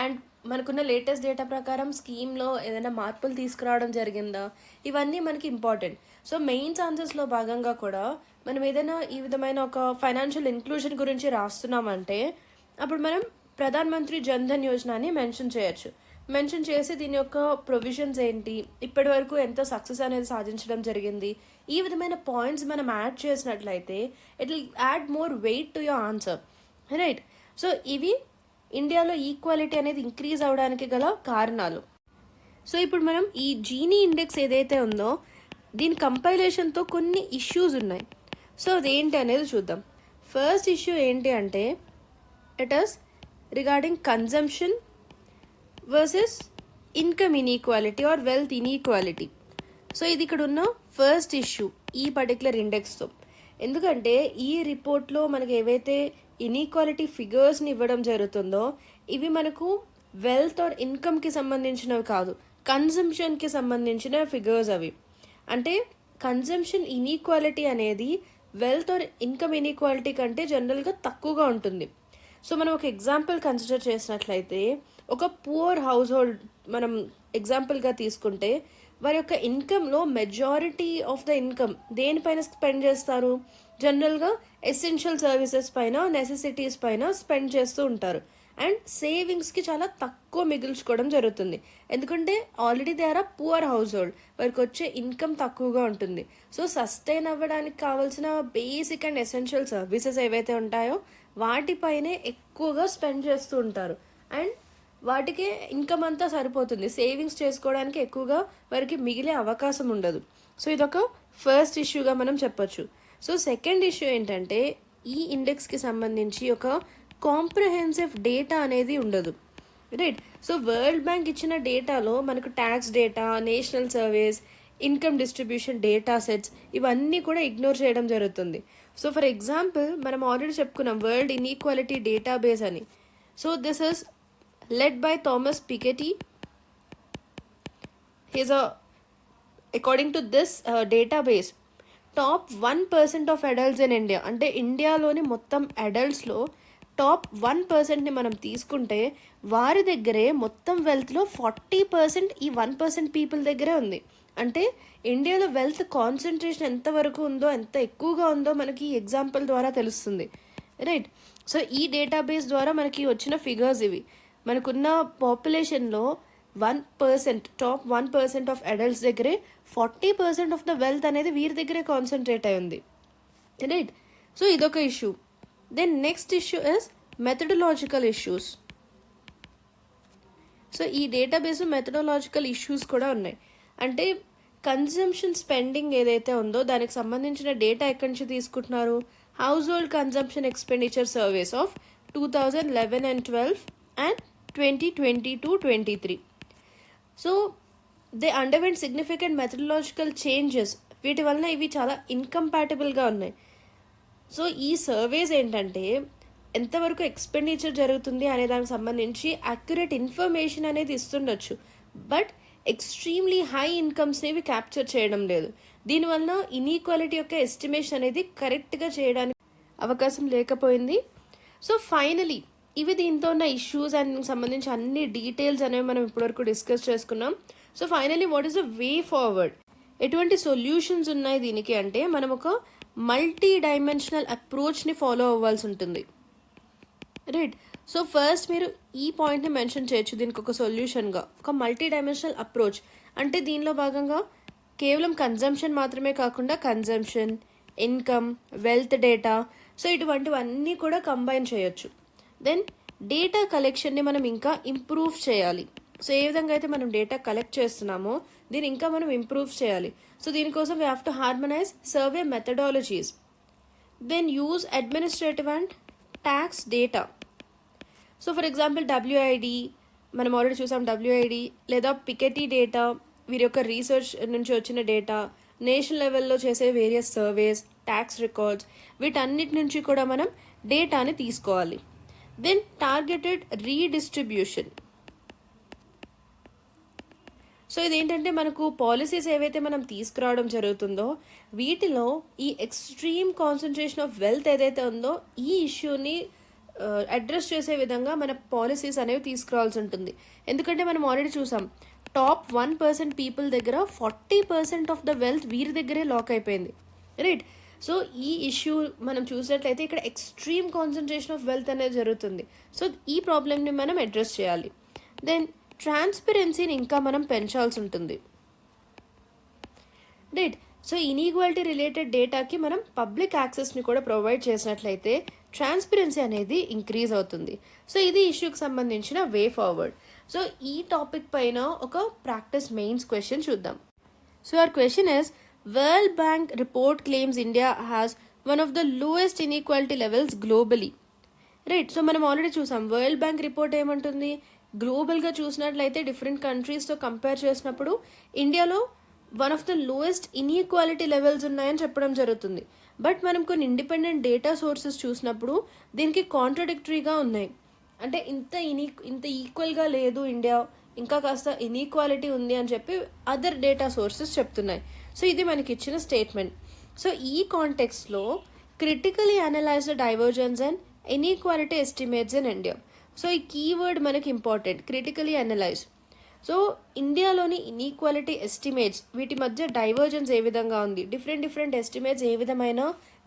S1: అండ్ మనకున్న లేటెస్ట్ డేటా ప్రకారం స్కీమ్లో ఏదైనా మార్పులు తీసుకురావడం జరిగిందా, ఇవన్నీ మనకి ఇంపార్టెంట్. సో మెయిన్స్ ఆన్సర్స్లో భాగంగా కూడా మనం ఏదైనా ఈ విధమైన ఒక ఫైనాన్షియల్ ఇంక్లూజన్ గురించి రాస్తున్నామంటే అప్పుడు మనం ప్రధాన్ మంత్రి జన్ ధన్ యోజన అని మెన్షన్ చేయొచ్చు. మెన్షన్ చేసి దీని యొక్క ప్రొవిజన్స్ ఏంటి, ఇప్పటి వరకు ఎంత సక్సెస్ అనేది సాధించడం జరిగింది, ఈ విధమైన పాయింట్స్ మనం యాడ్ చేసినట్లయితే it will add more weight to your answer, right. So ఇవి ఇండియాలో ఈక్వాలిటీ అనేది ఇంక్రీజ్ అవడానికి గల కారణాలు. సో ఇప్పుడు మనం ఈ జీనీ ఇండెక్స్ ఏదైతే ఉందో దీని కంపైలేషన్తో కొన్ని ఇష్యూస్ ఉన్నాయి. సో అదేంటి అనేది చూద్దాం. ఫస్ట్ ఇష్యూ ఏంటి అంటే it is regarding consumption versus income inequality or wealth inequality. So ఇది ఇక్కడ ఉన్న ఫస్ట్ ఇష్యూ ఈ పర్టికులర్ ఇండెక్స్తో. ఎందుకంటే ఈ రిపోర్ట్లో మనకి ఏవైతే ఇన్ఈక్వాలిటీ ఫిగర్స్ని ఇవ్వడం జరుగుతుందో ఇవి మనకు వెల్త్ ఆర్ ఇన్కమ్కి సంబంధించినవి కాదు, కన్జంప్షన్కి సంబంధించిన ఫిగర్స్ అవి. అంటే కన్జంప్షన్ ఇన్ఈక్వాలిటీ అనేది వెల్త్ ఆర్ ఇన్కమ్ ఇన్ఈక్వాలిటీ కంటే జనరల్గా తక్కువగా ఉంటుంది. సో మనం ఒక ఎగ్జాంపుల్ కన్సిడర్ చేసినట్లయితే ఒక పూర్ హౌస్ హోల్డ్ మనం ఎగ్జాంపుల్గా తీసుకుంటే వారి యొక్క ఇన్కమ్లో మెజారిటీ ఆఫ్ ద ఇన్కమ్ దేనిపైన స్పెండ్ చేస్తారు, జనరల్గా ఎసెన్షియల్ సర్వీసెస్ పైన, నెసెసిటీస్ పైన స్పెండ్ చేస్తూ ఉంటారు. అండ్ సేవింగ్స్కి చాలా తక్కువ మిగిల్చుకోవడం జరుగుతుంది, ఎందుకంటే already they are a poor household, వారికి వచ్చే ఇన్కమ్ తక్కువగా ఉంటుంది. సో సస్టైన్ అవ్వడానికి కావాల్సిన బేసిక్ అండ్ ఎసెన్షియల్ సర్వీసెస్ ఏవైతే ఉంటాయో వాటిపైనే ఎక్కువగా స్పెండ్ చేస్తూ ఉంటారు. అండ్ వాటికే ఇన్కమ్ అంతా సరిపోతుంది, సేవింగ్స్ చేసుకోవడానికి ఎక్కువగా వారికి మిగిలే అవకాశం ఉండదు. సో ఇదొక ఫస్ట్ ఇష్యూగా మనం చెప్పొచ్చు. సో సెకండ్ ఇష్యూ ఏంటంటే ఈ ఇండెక్స్కి సంబంధించి ఒక కాంప్రహెన్సివ్ డేటా అనేది ఉండదు, రైట్. సో వరల్డ్ బ్యాంక్ ఇచ్చిన డేటాలో మనకు tax data, national surveys, income distribution data sets ఇవన్నీ కూడా ఇగ్నోర్ చేయడం జరుగుతుంది. సో ఫర్ ఎగ్జాంపుల్ మనం ఆల్రెడీ చెప్పుకున్నాం వరల్డ్ ఇన్ఈక్వాలిటీ డేటాబేస్ అని. So this is led by Thomas Piketty. According to this database, top 1% of adults in India, అంటే ఇండియాలోని మొత్తం అడల్ట్స్లో టాప్ 1%ని మనం తీసుకుంటే వారి దగ్గరే మొత్తం వెల్త్లో 40% ఈ 1% పీపుల్ దగ్గరే ఉంది. అంటే ఇండియాలో వెల్త్ కాన్సన్ట్రేషన్ ఎంతవరకు ఉందో, ఎంత ఎక్కువగా ఉందో మనకి ఈ ఎగ్జాంపుల్ ద్వారా తెలుస్తుంది, రైట్. సో ఈ డేటాబేస్ ద్వారా మనకి వచ్చిన ఫిగర్స్ ఇవి. మనకున్న పాపులేషన్లో 1%, టాప్ 1% ఆఫ్ అడల్ట్స్ దగ్గరే 40% ఆఫ్ ద వెల్త్ అనేది వీరి దగ్గరే కాన్సన్ట్రేట్ అయి ఉంది, రైట్. సో ఇదొక issue. Then next issue is methodological issues. So ఈ డేటాబేస్ మెథడలాజికల్ ఇష్యూస్ కూడా ఉన్నాయి. అంటే కన్జంప్షన్ స్పెండింగ్ ఏదైతే ఉందో దానికి సంబంధించిన డేటా ఎక్కడి నుంచి తీసుకుంటున్నారు, house hold consumption expenditure surveys of 2011 and 12 and 2022-23. So they underwent significant methodological changes. వీటి వలన ఇవి చాలా ఇన్కంపాటబుల్గా ఉన్నాయి. సో ఈ సర్వేస్ ఏంటంటే ఎంతవరకు ఎక్స్పెండిచర్ జరుగుతుంది అనే దానికి సంబంధించి అక్యురేట్ ఇన్ఫర్మేషన్ అనేది ఇస్తుండొచ్చు, బట్ ఎక్స్ట్రీమ్లీ హై ఇన్కమ్స్ని ఇవి క్యాప్చర్ చేయడం లేదు. దీనివలన ఇన్ఈక్వాలిటీ యొక్క ఎస్టిమేషన్ అనేది కరెక్ట్గా చేయడానికి అవకాశం లేకపోయింది. సో ఫైనలీ ఇవి దీంతో ఉన్న ఇష్యూస్ అండ్ సంబంధించి అన్ని డీటెయిల్స్ అనేవి మనం ఇప్పటివరకు డిస్కస్ చేసుకున్నాం. So finally what is the way forward, ఎటువంటి సొల్యూషన్స్ ఉన్నాయి దీనికి అంటే మనం ఒక మల్టీ డైమెన్షనల్ అప్రోచ్ని ఫాలో అవ్వాల్సి ఉంటుంది, రైట్. సో ఫస్ట్ మీరు ఈ పాయింట్ని మెన్షన్ చేయొచ్చు దీనికి ఒక సొల్యూషన్గా, ఒక మల్టీ డైమెన్షనల్ అప్రోచ్. అంటే దీనిలో భాగంగా కేవలం కన్జంప్షన్ మాత్రమే కాకుండా consumption, income, wealth data, so ఇటువంటివన్నీ కూడా కంబైన్ చేయొచ్చు. దెన్ డేటా కలెక్షన్ని మనం ఇంకా ఇంప్రూవ్ చేయాలి. సో ఏ విధంగా అయితే మనం డేటా కలెక్ట్ చేస్తున్నామో దీన్ని ఇంకా మనం ఇంప్రూవ్ చేయాలి. సో దీనికోసం we have to harmonise survey methodologies. Then use administrative and tax data. So for example WID మనం ఆల్రెడీ చూసాం, డబ్ల్యూఐడి లేదా పికెటీ డేటా వీరి యొక్క రీసెర్చ్ నుంచి వచ్చిన డేటా, నేషనల్ లెవెల్లో చేసే వేరియస్ సర్వేస్, ట్యాక్స్ రికార్డ్స్, వీటన్నిటి నుంచి కూడా మనం డేటాని తీసుకోవాలి. Then targeted redistribution. సో ఇదేంటంటే మనకు పాలసీస్ ఏవైతే మనం తీసుకురావడం జరుగుతుందో వీటిలో ఈ ఎక్స్ట్రీమ్ కాన్సన్ట్రేషన్ ఆఫ్ వెల్త్ ఏదైతే ఉందో ఈ ఇష్యూని అడ్రస్ చేసే విధంగా మన పాలసీస్ అనేవి తీసుకురావాల్సి ఉంటుంది. ఎందుకంటే మనం ఆల్రెడీ చూసాం టాప్ 1% పీపుల్ దగ్గర 40% ఆఫ్ ద వెల్త్ వీరి దగ్గరే లాక్ అయిపోయింది, రైట్. సో ఈ ఇష్యూ మనం చూసినట్లయితే ఇక్కడ ఎక్స్ట్రీమ్ కాన్సన్ట్రేషన్ ఆఫ్ వెల్త్ అనేది జరుగుతుంది. సో ఈ ప్రాబ్లమ్ని మనం అడ్రస్ చేయాలి. దెన్ ట్రాన్స్పరెన్సీని ఇంకా మనం పెంచాల్సి ఉంటుంది, రైట్. సో ఇన్ఈక్వాలిటీ రిలేటెడ్ డేటాకి మనం పబ్లిక్ యాక్సెస్ని కూడా ప్రొవైడ్ చేసినట్లయితే ట్రాన్స్పరెన్సీ అనేది ఇంక్రీజ్ అవుతుంది. సో ఇది ఇష్యూకి సంబంధించిన వే ఫార్వర్డ్. సో ఈ టాపిక్ పైన ఒక ప్రాక్టీస్ మెయిన్స్ క్వశ్చన్ చూద్దాం. So our question is world bank report claims India has one of the lowest inequality levels globally, right. So మనం ఆల్రెడీ చూసాం వరల్డ్ బ్యాంక్ రిపోర్ట్ ఏమంటుంది, గ్లోబల్గా చూసినట్లయితే డిఫరెంట్ కంట్రీస్తో కంపేర్ చేసినప్పుడు ఇండియాలో one of the lowest inequality levels ఉన్నాయని చెప్పడం జరుగుతుంది. But మనం కొన్ని ఇండిపెండెంట్ డేటా సోర్సెస్ చూసినప్పుడు దీనికి కాంట్రడిక్టరీగా ఉన్నాయి. అంటే ఇంత ఈక్వల్గా లేదు ఇండియా, ఇంకా కాస్త ఇన్ఈక్వాలిటీ ఉంది అని చెప్పి అదర్ డేటా సోర్సెస్ చెప్తున్నాయి. సో ఇది మనకి ఇచ్చిన స్టేట్మెంట్. సో ఈ కాంటెక్స్లో critically analyse the divergence and inequality estimates in India. So ఈ కీవర్డ్ మనకి ఇంపార్టెంట్, క్రిటికలీ అనలైజ్. సో ఇండియాలోని ఇన్ఈక్వాలిటీ ఎస్టిమేట్స్ వీటి మధ్య డైవర్జెన్స్ ఏ విధంగా ఉంది, డిఫరెంట్ ఎస్టిమేట్స్ ఏ విధమైన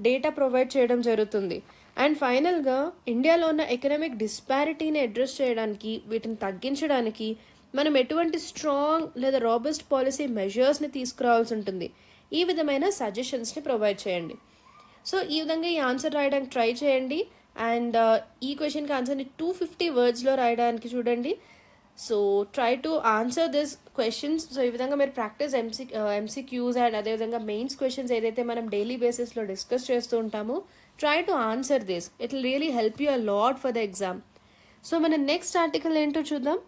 S1: డేటా ప్రొవైడ్ చేయడం జరుగుతుంది, అండ్ ఫైనల్గా ఇండియాలో ఉన్న ఎకనామిక్ డిస్పారిటీని అడ్రస్ చేయడానికి, వీటిని తగ్గించడానికి మనం ఎటువంటి స్ట్రాంగ్ లేదా రాబస్ట్ పాలసీ మెజర్స్ని తీసుకురావాల్సి ఉంటుంది. ఈ విధమైన సజెషన్స్ని ప్రొవైడ్ చేయండి. సో ఈ విధంగా ఈ ఆన్సర్ రాయడానికి ట్రై చేయండి. అండ్ ఈ క్వశ్చన్కి ఆన్సర్ని 250 వర్డ్స్లో రాయడానికి చూడండి. So try to answer this questions. So ఈ విధంగా మీరు ప్రాక్టీస్ ఎంసీక్యూస్ అండ్ అదేవిధంగా మెయిన్స్ క్వశ్చన్స్ ఏదైతే మనం డైలీ బేసిస్లో డిస్కస్ చేస్తూ ఉంటామో try to answer this. It will really help you a lot for the exam. So మన నెక్స్ట్ ఆర్టికల్ ఏంటో చూద్దాం.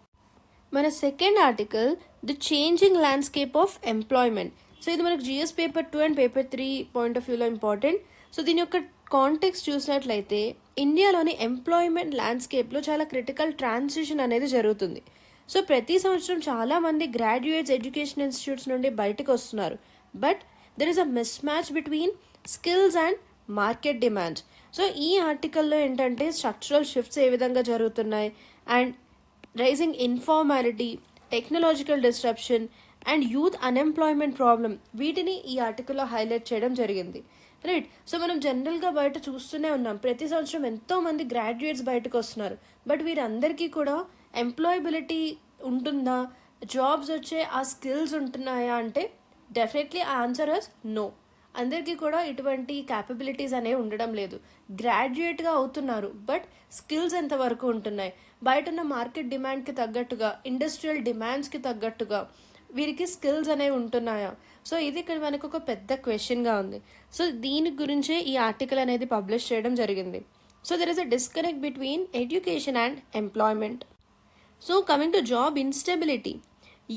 S1: మన second article the changing landscape of employment. So ఇది మనకు GS paper 2 and paper 3 point of వ్యూలో important. So దీని యొక్క context చూసినట్లయితే ఇండియాలోని ఎంప్లాయ్మెంట్ ల్యాండ్స్కేప్లో చాలా క్రిటికల్ ట్రాన్సిషన్ అనేది జరుగుతుంది. సో ప్రతి సంవత్సరం చాలామంది గ్రాడ్యుయేట్స్ ఎడ్యుకేషన్ ఇన్స్టిట్యూట్స్ నుండి బయటకు వస్తున్నారు. But there is a mismatch between skills and market demands. So ఈ ఆర్టికల్లో ఏంటంటే స్ట్రక్చరల్ షిఫ్ట్స్ ఏ విధంగా జరుగుతున్నాయి and rising informality, technological disruption and youth unemployment problem, వీటిని ఈ ఆర్టికల్లో హైలైట్ చేయడం జరిగింది, రైట్. సో మనం జనరల్గా బయట చూస్తూనే ఉన్నాం, ప్రతి సంవత్సరం ఎంతోమంది గ్రాడ్యుయేట్స్ బయటకు వస్తున్నారు. బట్ వీరందరికీ కూడా ఎంప్లాయబిలిటీ ఉంటుందా, జాబ్స్ వచ్చే ఆ స్కిల్స్ ఉంటున్నాయా అంటే డెఫినెట్లీ ఆ ఆన్సర్ ఇస్ నో. అందరికీ కూడా ఇటువంటి క్యాపబిలిటీస్ అనేవి ఉండడం లేదు. గ్రాడ్యుయేట్గా అవుతున్నారు బట్ స్కిల్స్ ఎంతవరకు ఉంటున్నాయి, బయట ఉన్న మార్కెట్ డిమాండ్కి తగ్గట్టుగా, ఇండస్ట్రియల్ డిమాండ్స్కి తగ్గట్టుగా వీరికి స్కిల్స్ అనేవి ఉంటున్నాయా? సో ఇది ఇక్కడ మనకు ఒక పెద్ద క్వశ్చన్గా ఉంది. సో దీని గురించే ఈ ఆర్టికల్ అనేది పబ్లిష్ చేయడం జరిగింది. So there is a disconnect between education and employment. So coming to job instability,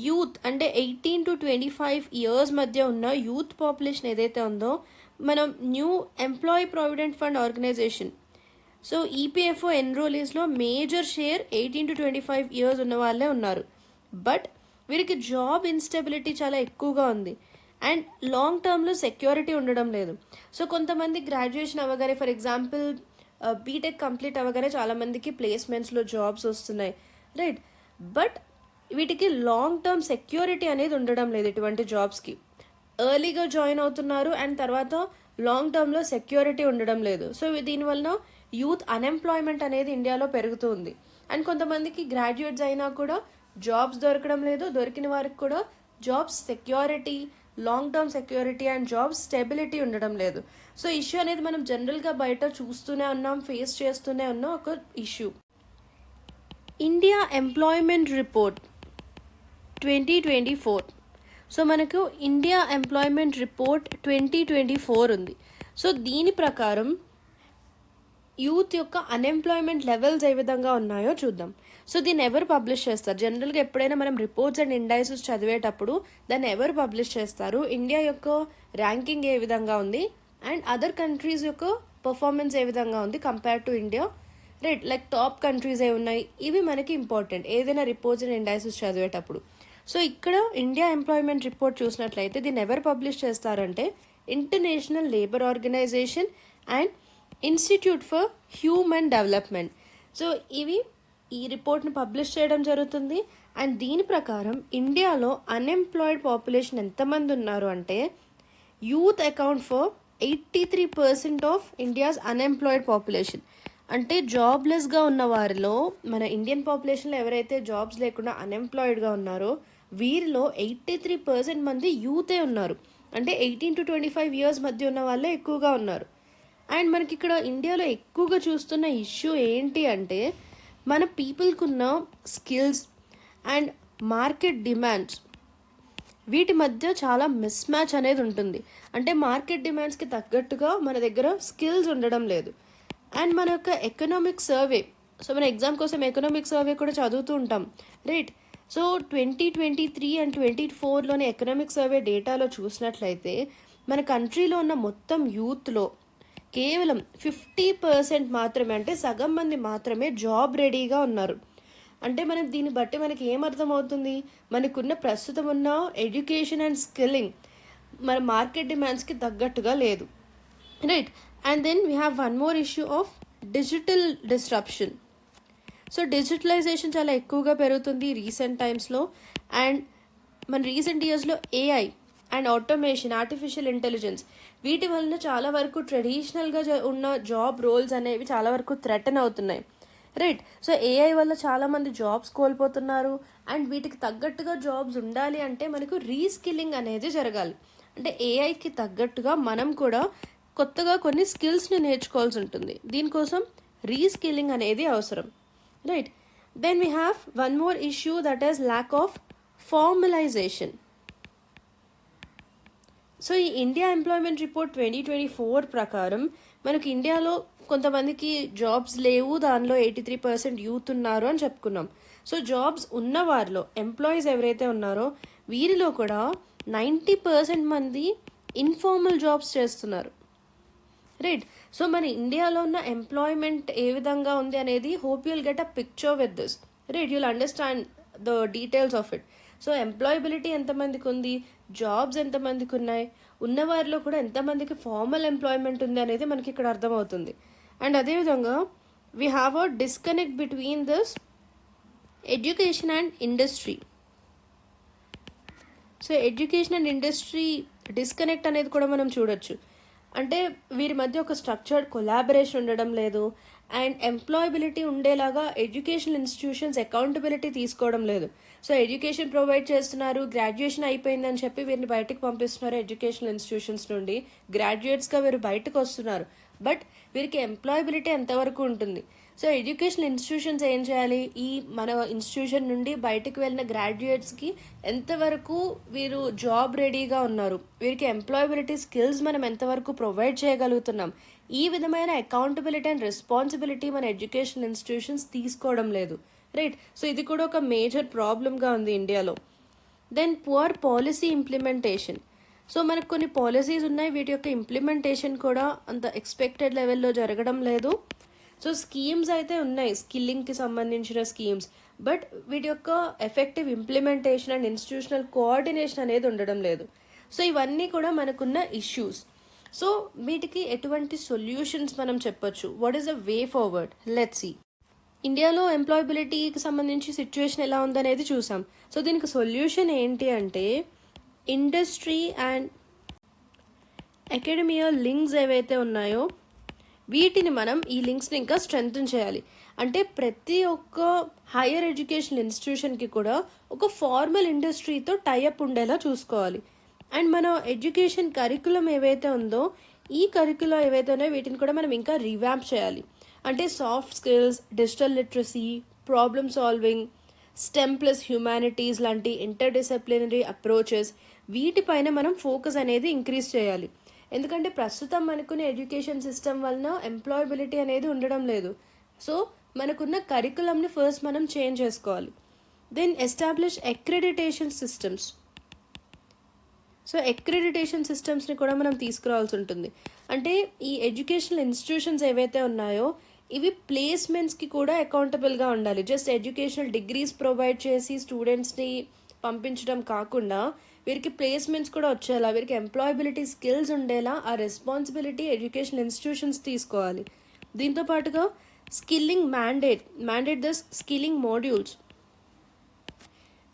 S1: youth అంటే 18 to 25 ఇయర్స్ మధ్య ఉన్న యూత్ పాపులేషన్ ఏదైతే ఉందో, మనం new employee provident fund organisation, so EPFO ఎన్రోలీస్లో మేజర్ షేర్ 18 to 25 ఇయర్స్ ఉన్న వాళ్ళే ఉన్నారు. బట్ వీరికి జాబ్ ఇన్స్టెబిలిటీ చాలా ఎక్కువగా ఉంది అండ్ లాంగ్ టర్మ్లో సెక్యూరిటీ ఉండడం లేదు. సో కొంతమంది గ్రాడ్యుయేషన్ అవ్వగానే, ఫర్ ఎగ్జాంపుల్ బీటెక్ కంప్లీట్ అవ్వగానే చాలామందికి ప్లేస్మెంట్స్లో జాబ్స్ వస్తున్నాయి, రైట్. బట్ వీటికి లాంగ్ టర్మ్ సెక్యూరిటీ అనేది ఉండడం లేదు. ఇటువంటి జాబ్స్కి ఎర్లీగా జాయిన్ అవుతున్నారు అండ్ తర్వాత లాంగ్ టర్మ్లో సెక్యూరిటీ ఉండడం లేదు. సో దీనివల్ల యూత్ అన్ఎంప్లాయ్మెంట్ అనేది ఇండియాలో పెరుగుతుంది. అండ్ కొంతమందికి గ్రాడ్యుయేట్స్ అయినా కూడా జాబ్స్ దొరకడం లేదు, దొరికిన వారికి కూడా jobs security, long term security and jobs stability ఉండడం లేదు. సో ఇష్యూ అనేది మనం జనరల్గా బయట చూస్తూనే ఉన్నాం, ఫేస్ చేస్తూనే ఉన్నాం ఒక issue. India employment report 2024. So మనకు ఇండియా ఎంప్లాయ్మెంట్ రిపోర్ట్ 2024 ఉంది. సో దీని ప్రకారం యూత్ యొక్క అన్ఎంప్లాయ్మెంట్ లెవెల్స్ ఏ విధంగా ఉన్నాయో చూద్దాం. సో దీన్ని ఎవరు పబ్లిష్ చేస్తారు? జనరల్గా ఎప్పుడైనా మనం రిపోర్ట్స్ అండ్ ఇండైసెస్ చదివేటప్పుడు దాన్ని ఎవరు పబ్లిష్ చేస్తారు, ఇండియా యొక్క ర్యాంకింగ్ ఏ విధంగా ఉంది అండ్ అదర్ కంట్రీస్ యొక్క పర్ఫార్మెన్స్ ఏ విధంగా ఉంది compare to India, right. Like top countries ఏ ఉన్నాయి, ఇవి మనకి ఇంపార్టెంట్ ఏదైనా రిపోర్ట్స్ అండ్ ఇండైసెస్ చదివేటప్పుడు. సో ఇక్కడ ఇండియా ఎంప్లాయ్మెంట్ రిపోర్ట్ చూసినట్లయితే దీన్ని ఎవరు పబ్లిష్ చేస్తారంటే international labour organisation and institute for human development. So ఇవి ఈ రిపోర్ట్ని పబ్లిష్ చేయడం జరుగుతుంది. అండ్ దీని ప్రకారం ఇండియాలో అన్ఎంప్లాయిడ్ పాపులేషన్ ఎంతమంది ఉన్నారు అంటే youth account for 83% of India's unemployed population. అంటే జాబ్లెస్గా ఉన్న వారిలో మన ఇండియన్ పాపులేషన్లో ఎవరైతే జాబ్స్ లేకుండా అన్ఎంప్లాయిడ్గా ఉన్నారో వీరిలో 83% మంది యూతే ఉన్నారు. అంటే 18 to 25 ఇయర్స్ మధ్య ఉన్న వాళ్ళే ఎక్కువగా ఉన్నారు. అండ్ మనకి ఇక్కడ ఇండియాలో ఎక్కువగా చూస్తున్న ఇష్యూ ఏంటి అంటే మన పీపుల్కి ఉన్న స్కిల్స్ అండ్ మార్కెట్ డిమాండ్స్ వీటి మధ్య చాలా మిస్ మ్యాచ్ అనేది ఉంటుంది. అంటే మార్కెట్ డిమాండ్స్కి తగ్గట్టుగా మన దగ్గర స్కిల్స్ ఉండడం లేదు. అండ్ మన యొక్క ఎకనామిక్ సర్వే, సో మన ఎగ్జామ్ కోసం ఎకనామిక్ సర్వే కూడా చదువుతూ ఉంటాం, రైట్? సో 2023 అండ్ 2024లోని ఎకనామిక్ సర్వే డేటాలో చూసినట్లయితే మన కంట్రీలో ఉన్న మొత్తం యూత్లో కేవలం 50% మాత్రమే, అంటే సగం మంది మాత్రమే జాబ్ రెడీగా ఉన్నారు. అంటే మనం దీన్ని బట్టి మనకి ఏమర్థమవుతుంది, మనకున్న ప్రస్తుతం ఉన్న ఎడ్యుకేషన్ అండ్ స్కిల్లింగ్ మన మార్కెట్ డిమాండ్స్కి తగ్గట్టుగా లేదు, right? And then we have one more issue of digital disruption. So digitalization చాలా ఎక్కువగా పెరుగుతుంది రీసెంట్ టైమ్స్లో. అండ్ మన రీసెంట్ ఇయర్స్లో AI and automation, artificial intelligence వీటి వలన చాలా వరకు ట్రెడిషనల్గా ఉన్న జాబ్ రోల్స్ అనేవి చాలా వరకు థ్రెటన్ అవుతున్నాయి, రైట్? సో ఏఐ వల్ల చాలామంది జాబ్స్ కోల్పోతున్నారు. అండ్ వీటికి తగ్గట్టుగా జాబ్స్ ఉండాలి అంటే మనకు రీస్కిల్లింగ్ అనేది జరగాలి. అంటే ఏఐకి తగ్గట్టుగా మనం కూడా కొత్తగా కొన్ని స్కిల్స్ని నేర్చుకోవాల్సి ఉంటుంది. దీనికోసం రీస్కిల్లింగ్ అనేది అవసరం, right? Then we have one more issue that is lack of formalization. So ఈ ఇండియా ఎంప్లాయ్మెంట్ రిపోర్ట్ 2024 ప్రకారం మనకి ఇండియాలో కొంతమందికి జాబ్స్ లేవు, దానిలో 83% యూత్ ఉన్నారు అని చెప్పుకున్నాం. సో జాబ్స్ ఉన్న వారిలో ఎంప్లాయీస్ ఎవరైతే ఉన్నారో వీరిలో కూడా 90% మంది ఇన్ఫార్మల్ జాబ్స్ చేస్తున్నారు, రైట్? సో మన ఇండియాలో ఉన్న ఎంప్లాయ్మెంట్ ఏ విధంగా ఉంది అనేది hope you'll get a picture with this, right? You'll understand the details of it. So employability ఎంతమందికి ఉంది, జాబ్స్ ఎంతమందికి ఉన్నాయి, ఉన్నవారిలో కూడా ఎంతమందికి ఫార్మల్ ఎంప్లాయ్మెంట్ ఉంది అనేది మనకి ఇక్కడ అర్థమవుతుంది. అండ్ అదేవిధంగా we have a disconnect between this education and industry. So education and industry disconnect అనేది కూడా మనం చూడొచ్చు. అంటే వీరి మధ్య ఒక స్ట్రక్చర్డ్ కొలాబరేషన్ ఉండడం లేదు. అండ్ ఎంప్లాయబిలిటీ ఉండేలాగా ఎడ్యుకేషనల్ ఇన్స్టిట్యూషన్స్ అకౌంటబిలిటీ తీసుకోవడం లేదు. సో ఎడ్యుకేషన్ ప్రొవైడ్ చేస్తున్నారు, గ్రాడ్యుయేషన్ అయిపోయిందని చెప్పి వీరిని బయటకు పంపిస్తున్నారు ఎడ్యుకేషనల్ ఇన్స్టిట్యూషన్స్ నుండి. గ్రాడ్యుయేట్స్గా వీరు బయటకు వస్తున్నారు, బట్ వీరికి ఎంప్లాయబిలిటీ ఎంతవరకు ఉంటుంది? సో ఎడ్యుకేషనల్ ఇన్స్టిట్యూషన్స్ ఏం చేయాలి, ఈ మన ఇన్స్టిట్యూషన్ నుండి బయటకు వెళ్ళిన గ్రాడ్యుయేట్స్కి ఎంతవరకు వీరు జాబ్ రెడీగా ఉన్నారు, వీరికి ఎంప్లాయబిలిటీ స్కిల్స్ మనం ఎంతవరకు ప్రొవైడ్ చేయగలుగుతున్నాం, ఈ విధమైన అకౌంటబిలిటీ అండ్ రెస్పాన్సిబిలిటీ మన ఎడ్యుకేషనల్ ఇన్స్టిట్యూషన్స్ తీసుకోవడం లేదు, రైట్? సో ఇది కూడా ఒక మేజర్ ప్రాబ్లమ్గా ఉంది ఇండియాలో. Then poor policy implementation. So మనకు కొన్ని పాలసీస్ ఉన్నాయి, వీటి యొక్క ఇంప్లిమెంటేషన్ కూడా అంత ఎక్స్పెక్టెడ్ లెవెల్లో జరగడం లేదు. సో స్కీమ్స్ అయితే ఉన్నాయి, స్కిల్లింగ్కి సంబంధించిన స్కీమ్స్, బట్ వీటి యొక్క effective implementation and institutional coordination అనేది ఉండడం లేదు. సో ఇవన్నీ కూడా మనకున్న ఇష్యూస్. సో వీటికి ఎటువంటి సొల్యూషన్స్ మనం చెప్పొచ్చు, what is the way forward? Let's see. ఇండియాలో ఎంప్లాయబిలిటీకి సంబంధించి సిచ్యువేషన్ ఎలా ఉందనేది చూసాం. సో దీనికి సొల్యూషన్ ఏంటి అంటే ఇండస్ట్రీ అండ్ అకాడమియా లింక్స్ ఏవైతే ఉన్నాయో వీటిని మనం ఈ లింక్స్ని ఇంకా స్ట్రెంగ్తన్ చేయాలి. అంటే ప్రతి ఒక్క హైయర్ ఎడ్యుకేషన్ ఇన్స్టిట్యూషన్కి కూడా ఒక ఫార్మల్ ఇండస్ట్రీతో టైఅప్ ఉండేలా చూసుకోవాలి. అండ్ మన ఎడ్యుకేషన్ కరికులం ఏవైతే ఉందో ఈ కరికులం ఏవైతే ఉన్నాయో వీటిని కూడా మనం ఇంకా రివ్యాంప్ చేయాలి. అంటే soft skills, digital literacy, problem solving, stem plus humanities లాంటి ఇంటర్డిసిప్లినరీ అప్రోచెస్ వీటిపైన మనం ఫోకస్ అనేది ఇంక్రీజ్ చేయాలి. ఎందుకంటే ప్రస్తుతం మనకున్న ఎడ్యుకేషన్ సిస్టమ్ వలన ఎంప్లాయబిలిటీ అనేది ఉండడం లేదు. సో మనకున్న కరికులంని ఫస్ట్ మనం చేంజ్ చేసుకోవాలి. Then establish accreditation systems. So accreditation సిస్టమ్స్ని కూడా మనం తీసుకురావాల్సి ఉంటుంది. అంటే ఈ ఎడ్యుకేషనల్ ఇన్స్టిట్యూషన్స్ ఏవైతే ఉన్నాయో ఇవి ప్లేస్మెంట్స్కి కూడా అకౌంటబుల్గా ఉండాలి. జస్ట్ ఎడ్యుకేషనల్ డిగ్రీస్ ప్రొవైడ్ చేసి స్టూడెంట్స్ని పంపించడం కాకుండా వీరికి ప్లేస్మెంట్స్ కూడా వచ్చేలా, వీరికి ఎంప్లాయబిలిటీ స్కిల్స్ ఉండేలా ఆ రెస్పాన్సిబిలిటీ ఎడ్యుకేషన్ ఇన్స్టిట్యూషన్స్ తీసుకోవాలి. దీంతో పాటుగా skilling mandate the skilling modules,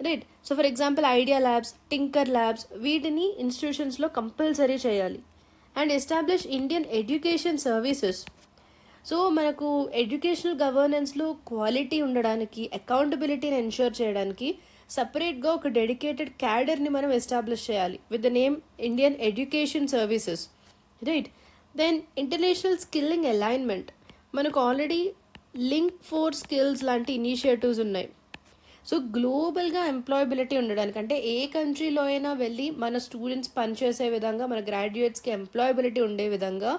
S1: right. So for example idea labs, tinker labs, వీటిని ఇన్స్టిట్యూషన్స్లో కంపల్సరీ చేయాలి. And establish Indian education services. So మనకు ఎడ్యుకేషనల్ గవర్నెన్స్లో క్వాలిటీ ఉండడానికి, అకౌంటబిలిటీని ఎన్ష్యూర్ చేయడానికి సపరేట్గా ఒక డెడికేటెడ్ క్యాడర్ని మనం ఎస్టాబ్లిష్ చేయాలి with the name Indian education services, right. Then international skilling alignment. మనకు ఆల్రెడీ లింక్ ఫోర్ స్కిల్స్ లాంటి ఇనిషియేటివ్స్ ఉన్నాయి. సో గ్లోబల్గా ఎంప్లాయబిలిటీ ఉండడానికి, అంటే ఏ కంట్రీలో అయినా వెళ్ళి మన స్టూడెంట్స్ పనిచేసే విధంగా, మన గ్రాడ్యుయేట్స్కి ఎంప్లాయబిలిటీ ఉండే విధంగా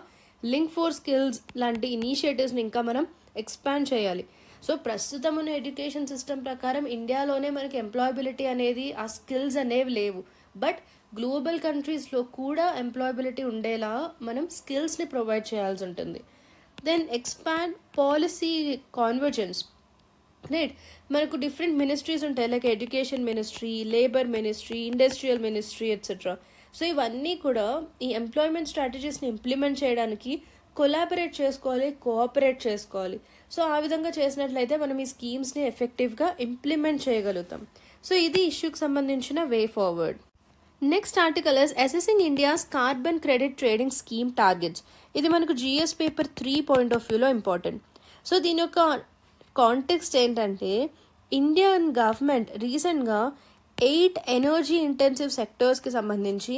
S1: లింక్ ఫోర్ స్కిల్స్ లాంటి ఇనిషియేటివ్స్ని ఇంకా మనం ఎక్స్పాండ్ చేయాలి. సో ప్రస్తుతం ఉన్న ఎడ్యుకేషన్ సిస్టమ్ ప్రకారం ఇండియాలోనే మనకి ఎంప్లాయబిలిటీ అనేది, ఆ స్కిల్స్ అనేవి లేవు. బట్ గ్లోబల్ కంట్రీస్లో కూడా ఎంప్లాయబిలిటీ ఉండేలా మనం స్కిల్స్ని ప్రొవైడ్ చేయాల్సి ఉంటుంది. Then expand policy convergence, right. మనకు డిఫరెంట్ మినిస్ట్రీస్ ఉంటాయి, like education ministry, labour ministry, industrial ministry etcetera. So ఇవన్నీ కూడా ఈ ఎంప్లాయ్మెంట్ స్ట్రాటజీస్ని ఇంప్లిమెంట్ చేయడానికి కొలాబరేట్ చేసుకోవాలి, కోఆపరేట్ చేసుకోవాలి. సో ఆ విధంగా చేసినట్లయితే మనం ఈ స్కీమ్స్ని ఎఫెక్టివ్గా ఇంప్లిమెంట్ చేయగలుగుతాం. సో ఇది ఇష్యూకి సంబంధించిన way forward. Next article is assessing India's carbon credit trading scheme targets. ఇది మనకు జిఎస్ పేపర్ 3 పాయింట్ ఆఫ్ వ్యూలో ఇంపార్టెంట్. సో దీని యొక్క కాంటెక్స్ట్ ఏంటంటే, ఇండియన్ గవర్నమెంట్ రీసెంట్గా 8 ఎనర్జీ ఇంటెన్సివ్ సెక్టర్స్కి సంబంధించి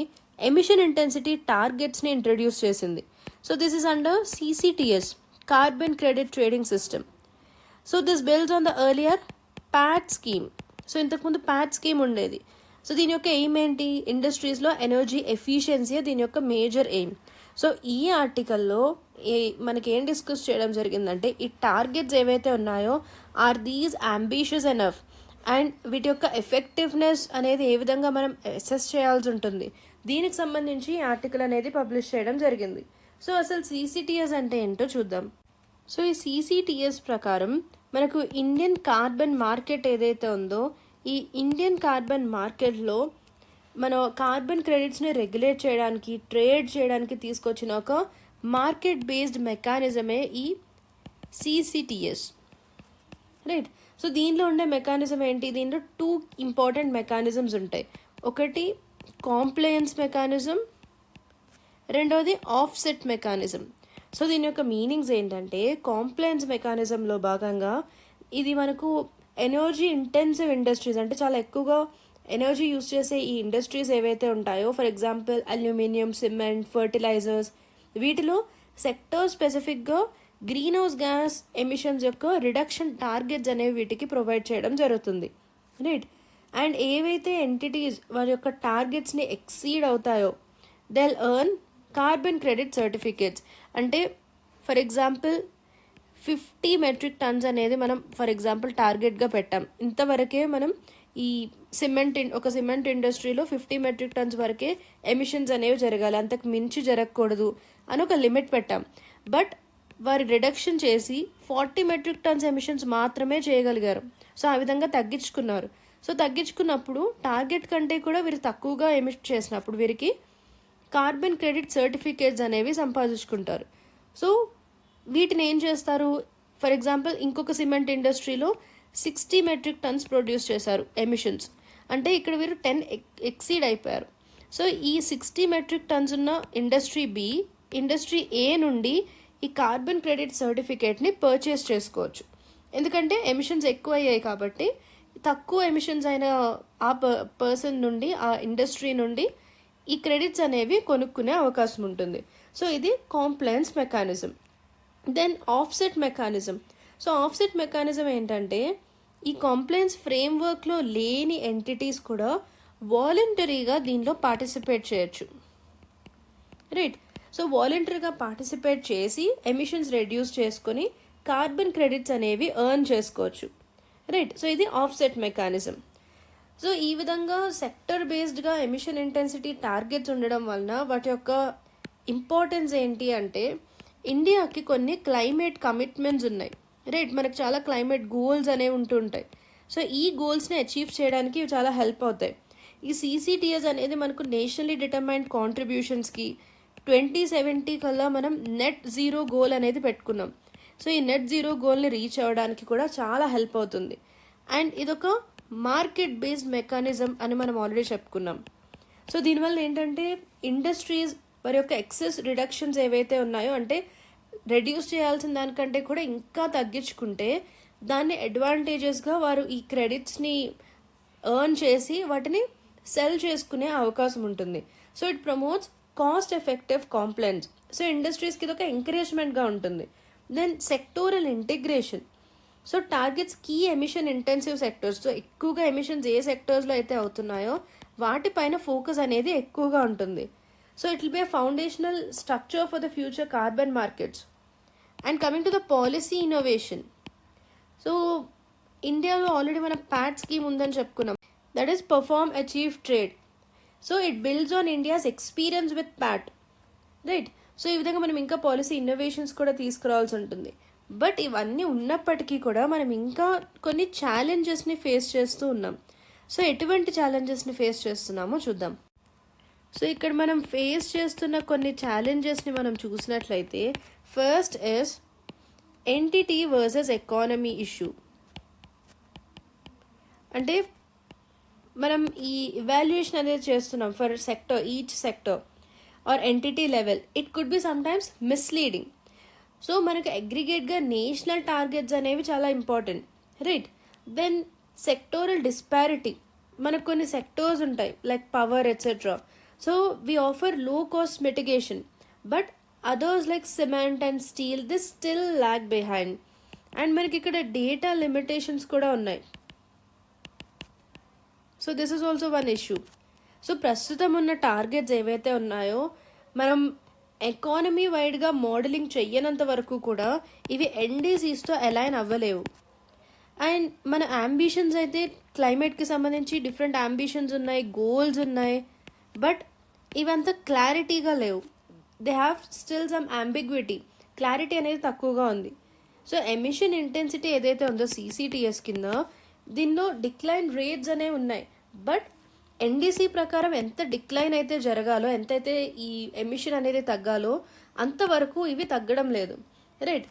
S1: ఎమిషన్ ఇంటెన్సిటీ టార్గెట్స్ని ఇంట్రడ్యూస్ చేసింది. So this is under CCTS, carbon credit trading system. So this builds on the earlier Pat scheme. So ఇంతకుముందు Pat scheme ఉండేది. So దీని యొక్క ఎయిమ్ ఏంటి? ఇండస్ట్రీస్లో ఎనర్జీ ఎఫిషియన్సీ దీని యొక్క మేజర్ ఎయిమ్. సో ఈ ఆర్టికల్లో మనకి ఏం డిస్కస్ చేయడం జరిగిందంటే, ఈ టార్గెట్స్ ఏవైతే ఉన్నాయో are these ambitious enough, and వీటి యొక్క ఎఫెక్టివ్నెస్ అనేది ఏ విధంగా మనం అసెస్ చేయాల్సి ఉంటుంది, దీనికి సంబంధించి ఈ ఆర్టికల్ అనేది పబ్లిష్ చేయడం జరిగింది. సో అసలు CCTS అంటే ఏంటో చూద్దాం. సో ఈ CCTS ప్రకారం మనకు ఇండియన్ కార్బన్ మార్కెట్ ఏదైతే ఉందో, ఈ ఇండియన్ కార్బన్ మార్కెట్లో మన కార్బన్ క్రెడిట్స్ని రెగ్యులేట్ చేయడానికి, ట్రేడ్ చేయడానికి తీసుకొచ్చిన ఒక మార్కెట్ బేస్డ్ మెకానిజమే ఈ CCTS, రైట్. సో దీనిలో ఉండే మెకానిజం ఏంటి? దీనిలో 2 ఇంపార్టెంట్ మెకానిజమ్స్ ఉంటాయి. ఒకటి కాంప్లయన్స్ మెకానిజం, రెండవది ఆఫ్సెట్ మెకానిజం. సో దీని యొక్క మీనింగ్స్ ఏంటంటే, కాంప్లయన్స్ మెకానిజంలో భాగంగా ఇది మనకు ఎనర్జీ ఇంటెన్సివ్ ఇండస్ట్రీస్, అంటే చాలా ఎక్కువగా ఎనర్జీ యూస్ చేసే ఈ ఇండస్ట్రీస్ ఏవైతే ఉంటాయో, for example aluminium, cement, fertilizers, వీటిలో సెక్టర్ స్పెసిఫిక్గా గ్రీన్ హౌస్ గ్యాస్ ఎమిషన్స్ యొక్క రిడక్షన్ టార్గెట్స్ అనేవి వీటికి ప్రొవైడ్ చేయడం జరుగుతుంది, రైట్. అండ్ ఏవైతే ఎంటిటీస్ వారి యొక్క టార్గెట్స్ని ఎక్సీడ్ అవుతాయో, they'll earn carbon credit certificates. అంటే ఫర్ ఎగ్జాంపుల్ 50 మెట్రిక్ టన్స్ అనేది మనం ఫర్ ఎగ్జాంపుల్ టార్గెట్గా పెట్టాం. ఇంతవరకే మనం ఈ ఒక సిమెంట్ ఇండస్ట్రీలో 50 మెట్రిక్ టన్స్ వరకే ఎమిషన్స్ అనేవి జరగాలి, అంతకు మించి జరగకూడదు అని ఒక లిమిట్ పెట్టాం. బట్ వారి రిడక్షన్ చేసి 40 మెట్రిక్ టన్స్ ఎమిషన్స్ మాత్రమే చేయగలిగారు. సో ఆ విధంగా తగ్గించుకున్నారు. సో తగ్గించుకున్నప్పుడు టార్గెట్ కంటే కూడా వీరు తక్కువగా ఎమిట్ చేసినప్పుడు వీరికి కార్బన్ క్రెడిట్ సర్టిఫికేట్స్ అనేవి సంపాదించుకుంటారు. సో వీటిని ఏం చేస్తారు? ఫర్ ఎగ్జాంపుల్ ఇంకొక సిమెంట్ ఇండస్ట్రీలో 60 మెట్రిక్ టన్స్ ప్రొడ్యూస్ చేశారు ఎమిషన్స్, అంటే ఇక్కడ వీరు 10 ఎక్సీడ్ అయిపోయారు. సో ఈ 60 మెట్రిక్ టన్స్ ఉన్న ఇండస్ట్రీ ఏ నుండి ఈ కార్బన్ క్రెడిట్ సర్టిఫికేట్ని పర్చేస్ చేసుకోవచ్చు. ఎందుకంటే ఎమిషన్స్ ఎక్కువ అయ్యాయి కాబట్టి తక్కువ ఎమిషన్స్ అయిన ఆ పర్సన్ నుండి, ఆ ఇండస్ట్రీ నుండి ఈ క్రెడిట్స్ అనేవి కొనుక్కునే అవకాశం ఉంటుంది. సో ఇది compliance mechanism. Then offset mechanism. So offset mechanism ఏంటంటే, ఈ కాంప్లయన్స్ ఫ్రేమ్వర్క్లో లేని ఎంటిటీస్ కూడా వాలంటరీగా దీనిలో పార్టిసిపేట్ చేయొచ్చు, రైట్. సో వాలంటరీగా పార్టిసిపేట్ చేసి ఎమిషన్స్ రెడ్యూస్ చేసుకొని కార్బన్ క్రెడిట్స్ అనేవి ఎర్న్ చేసుకోవచ్చు, రైట్. సో ఇది ఆఫ్సెట్ మెకానిజం. సో ఈ విధంగా సెక్టర్ బేస్డ్గా ఎమిషన్ ఇంటెన్సిటీ టార్గెట్స్ ఉండడం వలన వాటి యొక్క ఇంపార్టెన్స్ ఏంటి అంటే, ఇండియాకి కొన్ని క్లైమేట్ కమిట్మెంట్స్ ఉన్నాయి, రైట్. మనకు చాలా క్లైమేట్ గోల్స్ అనేవి ఉంటుంటాయి. సో ఈ గోల్స్ని అచీవ్ చేయడానికి ఇవి చాలా హెల్ప్ అవుతాయి. ఈ CCTS అనేది మనకు నేషనల్లీ డిటర్మైన్డ్ కాంట్రిబ్యూషన్స్కి 2070 కల్లా మనం నెట్ జీరో గోల్ అనేది పెట్టుకున్నాం. సో ఈ నెట్ జీరో గోల్ని రీచ్ అవ్వడానికి కూడా చాలా హెల్ప్ అవుతుంది. అండ్ ఇదొక మార్కెట్ బేస్డ్ మెకానిజం అని మనం ఆల్రెడీ చెప్పుకున్నాం. సో దీనివల్ల ఏంటంటే ఇండస్ట్రీస్ వారి యొక్క ఎక్సెస్ రిడక్షన్స్ ఏవైతే ఉన్నాయో, అంటే రెడ్యూస్ చేయాల్సిన దానికంటే కూడా ఇంకా తగ్గించుకుంటే దాన్ని అడ్వాంటేజెస్గా వారు ఈ క్రెడిట్స్ని ఎర్న్ చేసి వాటిని సెల్ చేసుకునే అవకాశం ఉంటుంది. So it promotes cost effective compliance. So ఇండస్ట్రీస్కి ఇది ఒక ఎంకరేజ్మెంట్గా ఉంటుంది. Then sectoral integration. So targets key emission intensive sectors. So ఎక్కువగా ఎమిషన్స్ ఏ సెక్టర్స్లో అయితే అవుతున్నాయో వాటిపైన ఫోకస్ అనేది ఎక్కువగా ఉంటుంది. So it will be a foundational structure for the future carbon markets. And coming to the policy innovation. So ఇండియాలో ఆల్రెడీ మన ప్యాట్ స్కీమ్ ఉందని చెప్పుకున్నాం. That is perform achieve trade. So it builds on India's experience with Pat, right. So ఈ విధంగా మనం ఇంకా policy innovations కూడా తీసుకురావాల్సి ఉంటుంది. బట్ ఇవన్నీ ఉన్నప్పటికీ కూడా మనం ఇంకా కొన్ని ఛాలెంజెస్ని ఫేస్ చేస్తూ ఉన్నాం. సో ఎటువంటి ఛాలెంజెస్ని ఫేస్ చేస్తున్నామో చూద్దాం. సో ఇక్కడ మనం ఫేస్ చేస్తున్న కొన్ని ఛాలెంజెస్ని మనం చూసినట్లయితే, first is entity versus economy issue. అంటే మనం ఈ ఇవాల్యుయేషన్ అనేది చేస్తున్నాం for sector, each sector or entity level. It could be sometimes misleading. So మనకు అగ్రిగేట్గా నేషనల్ టార్గెట్స్ అనేవి చాలా important, right. Then sectoral disparity. మనకు కొన్ని సెక్టర్స్ ఉంటాయి like power etcetera. So we offer low cost mitigation, but others like cement and steel this still lag behind. And మనకి ఇక్కడ data limitations కూడా ఉన్నాయి. So this is also one issue. So ప్రస్తుతం ఉన్న targets ఏవైతే ఉన్నాయో మనం ఎకానమీ వైడ్గా మోడలింగ్ చెయ్యనంత వరకు కూడా ఇవి NDCsతో అలైన్ అవ్వలేవు. అండ్ మన అంబిషన్స్ అయితే క్లైమేట్కి సంబంధించి డిఫరెంట్ అంబిషన్స్ ఉన్నాయి, గోల్స్ ఉన్నాయి, బట్ ఇవంతా క్లారిటీగా లేవు. They have still some ambiguity. Clarity అనేది తక్కువగా ఉంది. సో ఎమిషన్ ఇంటెన్సిటీ ఏదైతే ఉందో CCTS కింద, దీనిలో డిక్లైన్ రేట్స్ అనేవి ఉన్నాయి. బట్ NDC ప్రకారం ఎంత డిక్లైన్ అయితే జరగాలో, ఎంతైతే ఈ ఎమిషన్ అనేది తగ్గాలో అంతవరకు ఇవి తగ్గడం లేదు, రైట్.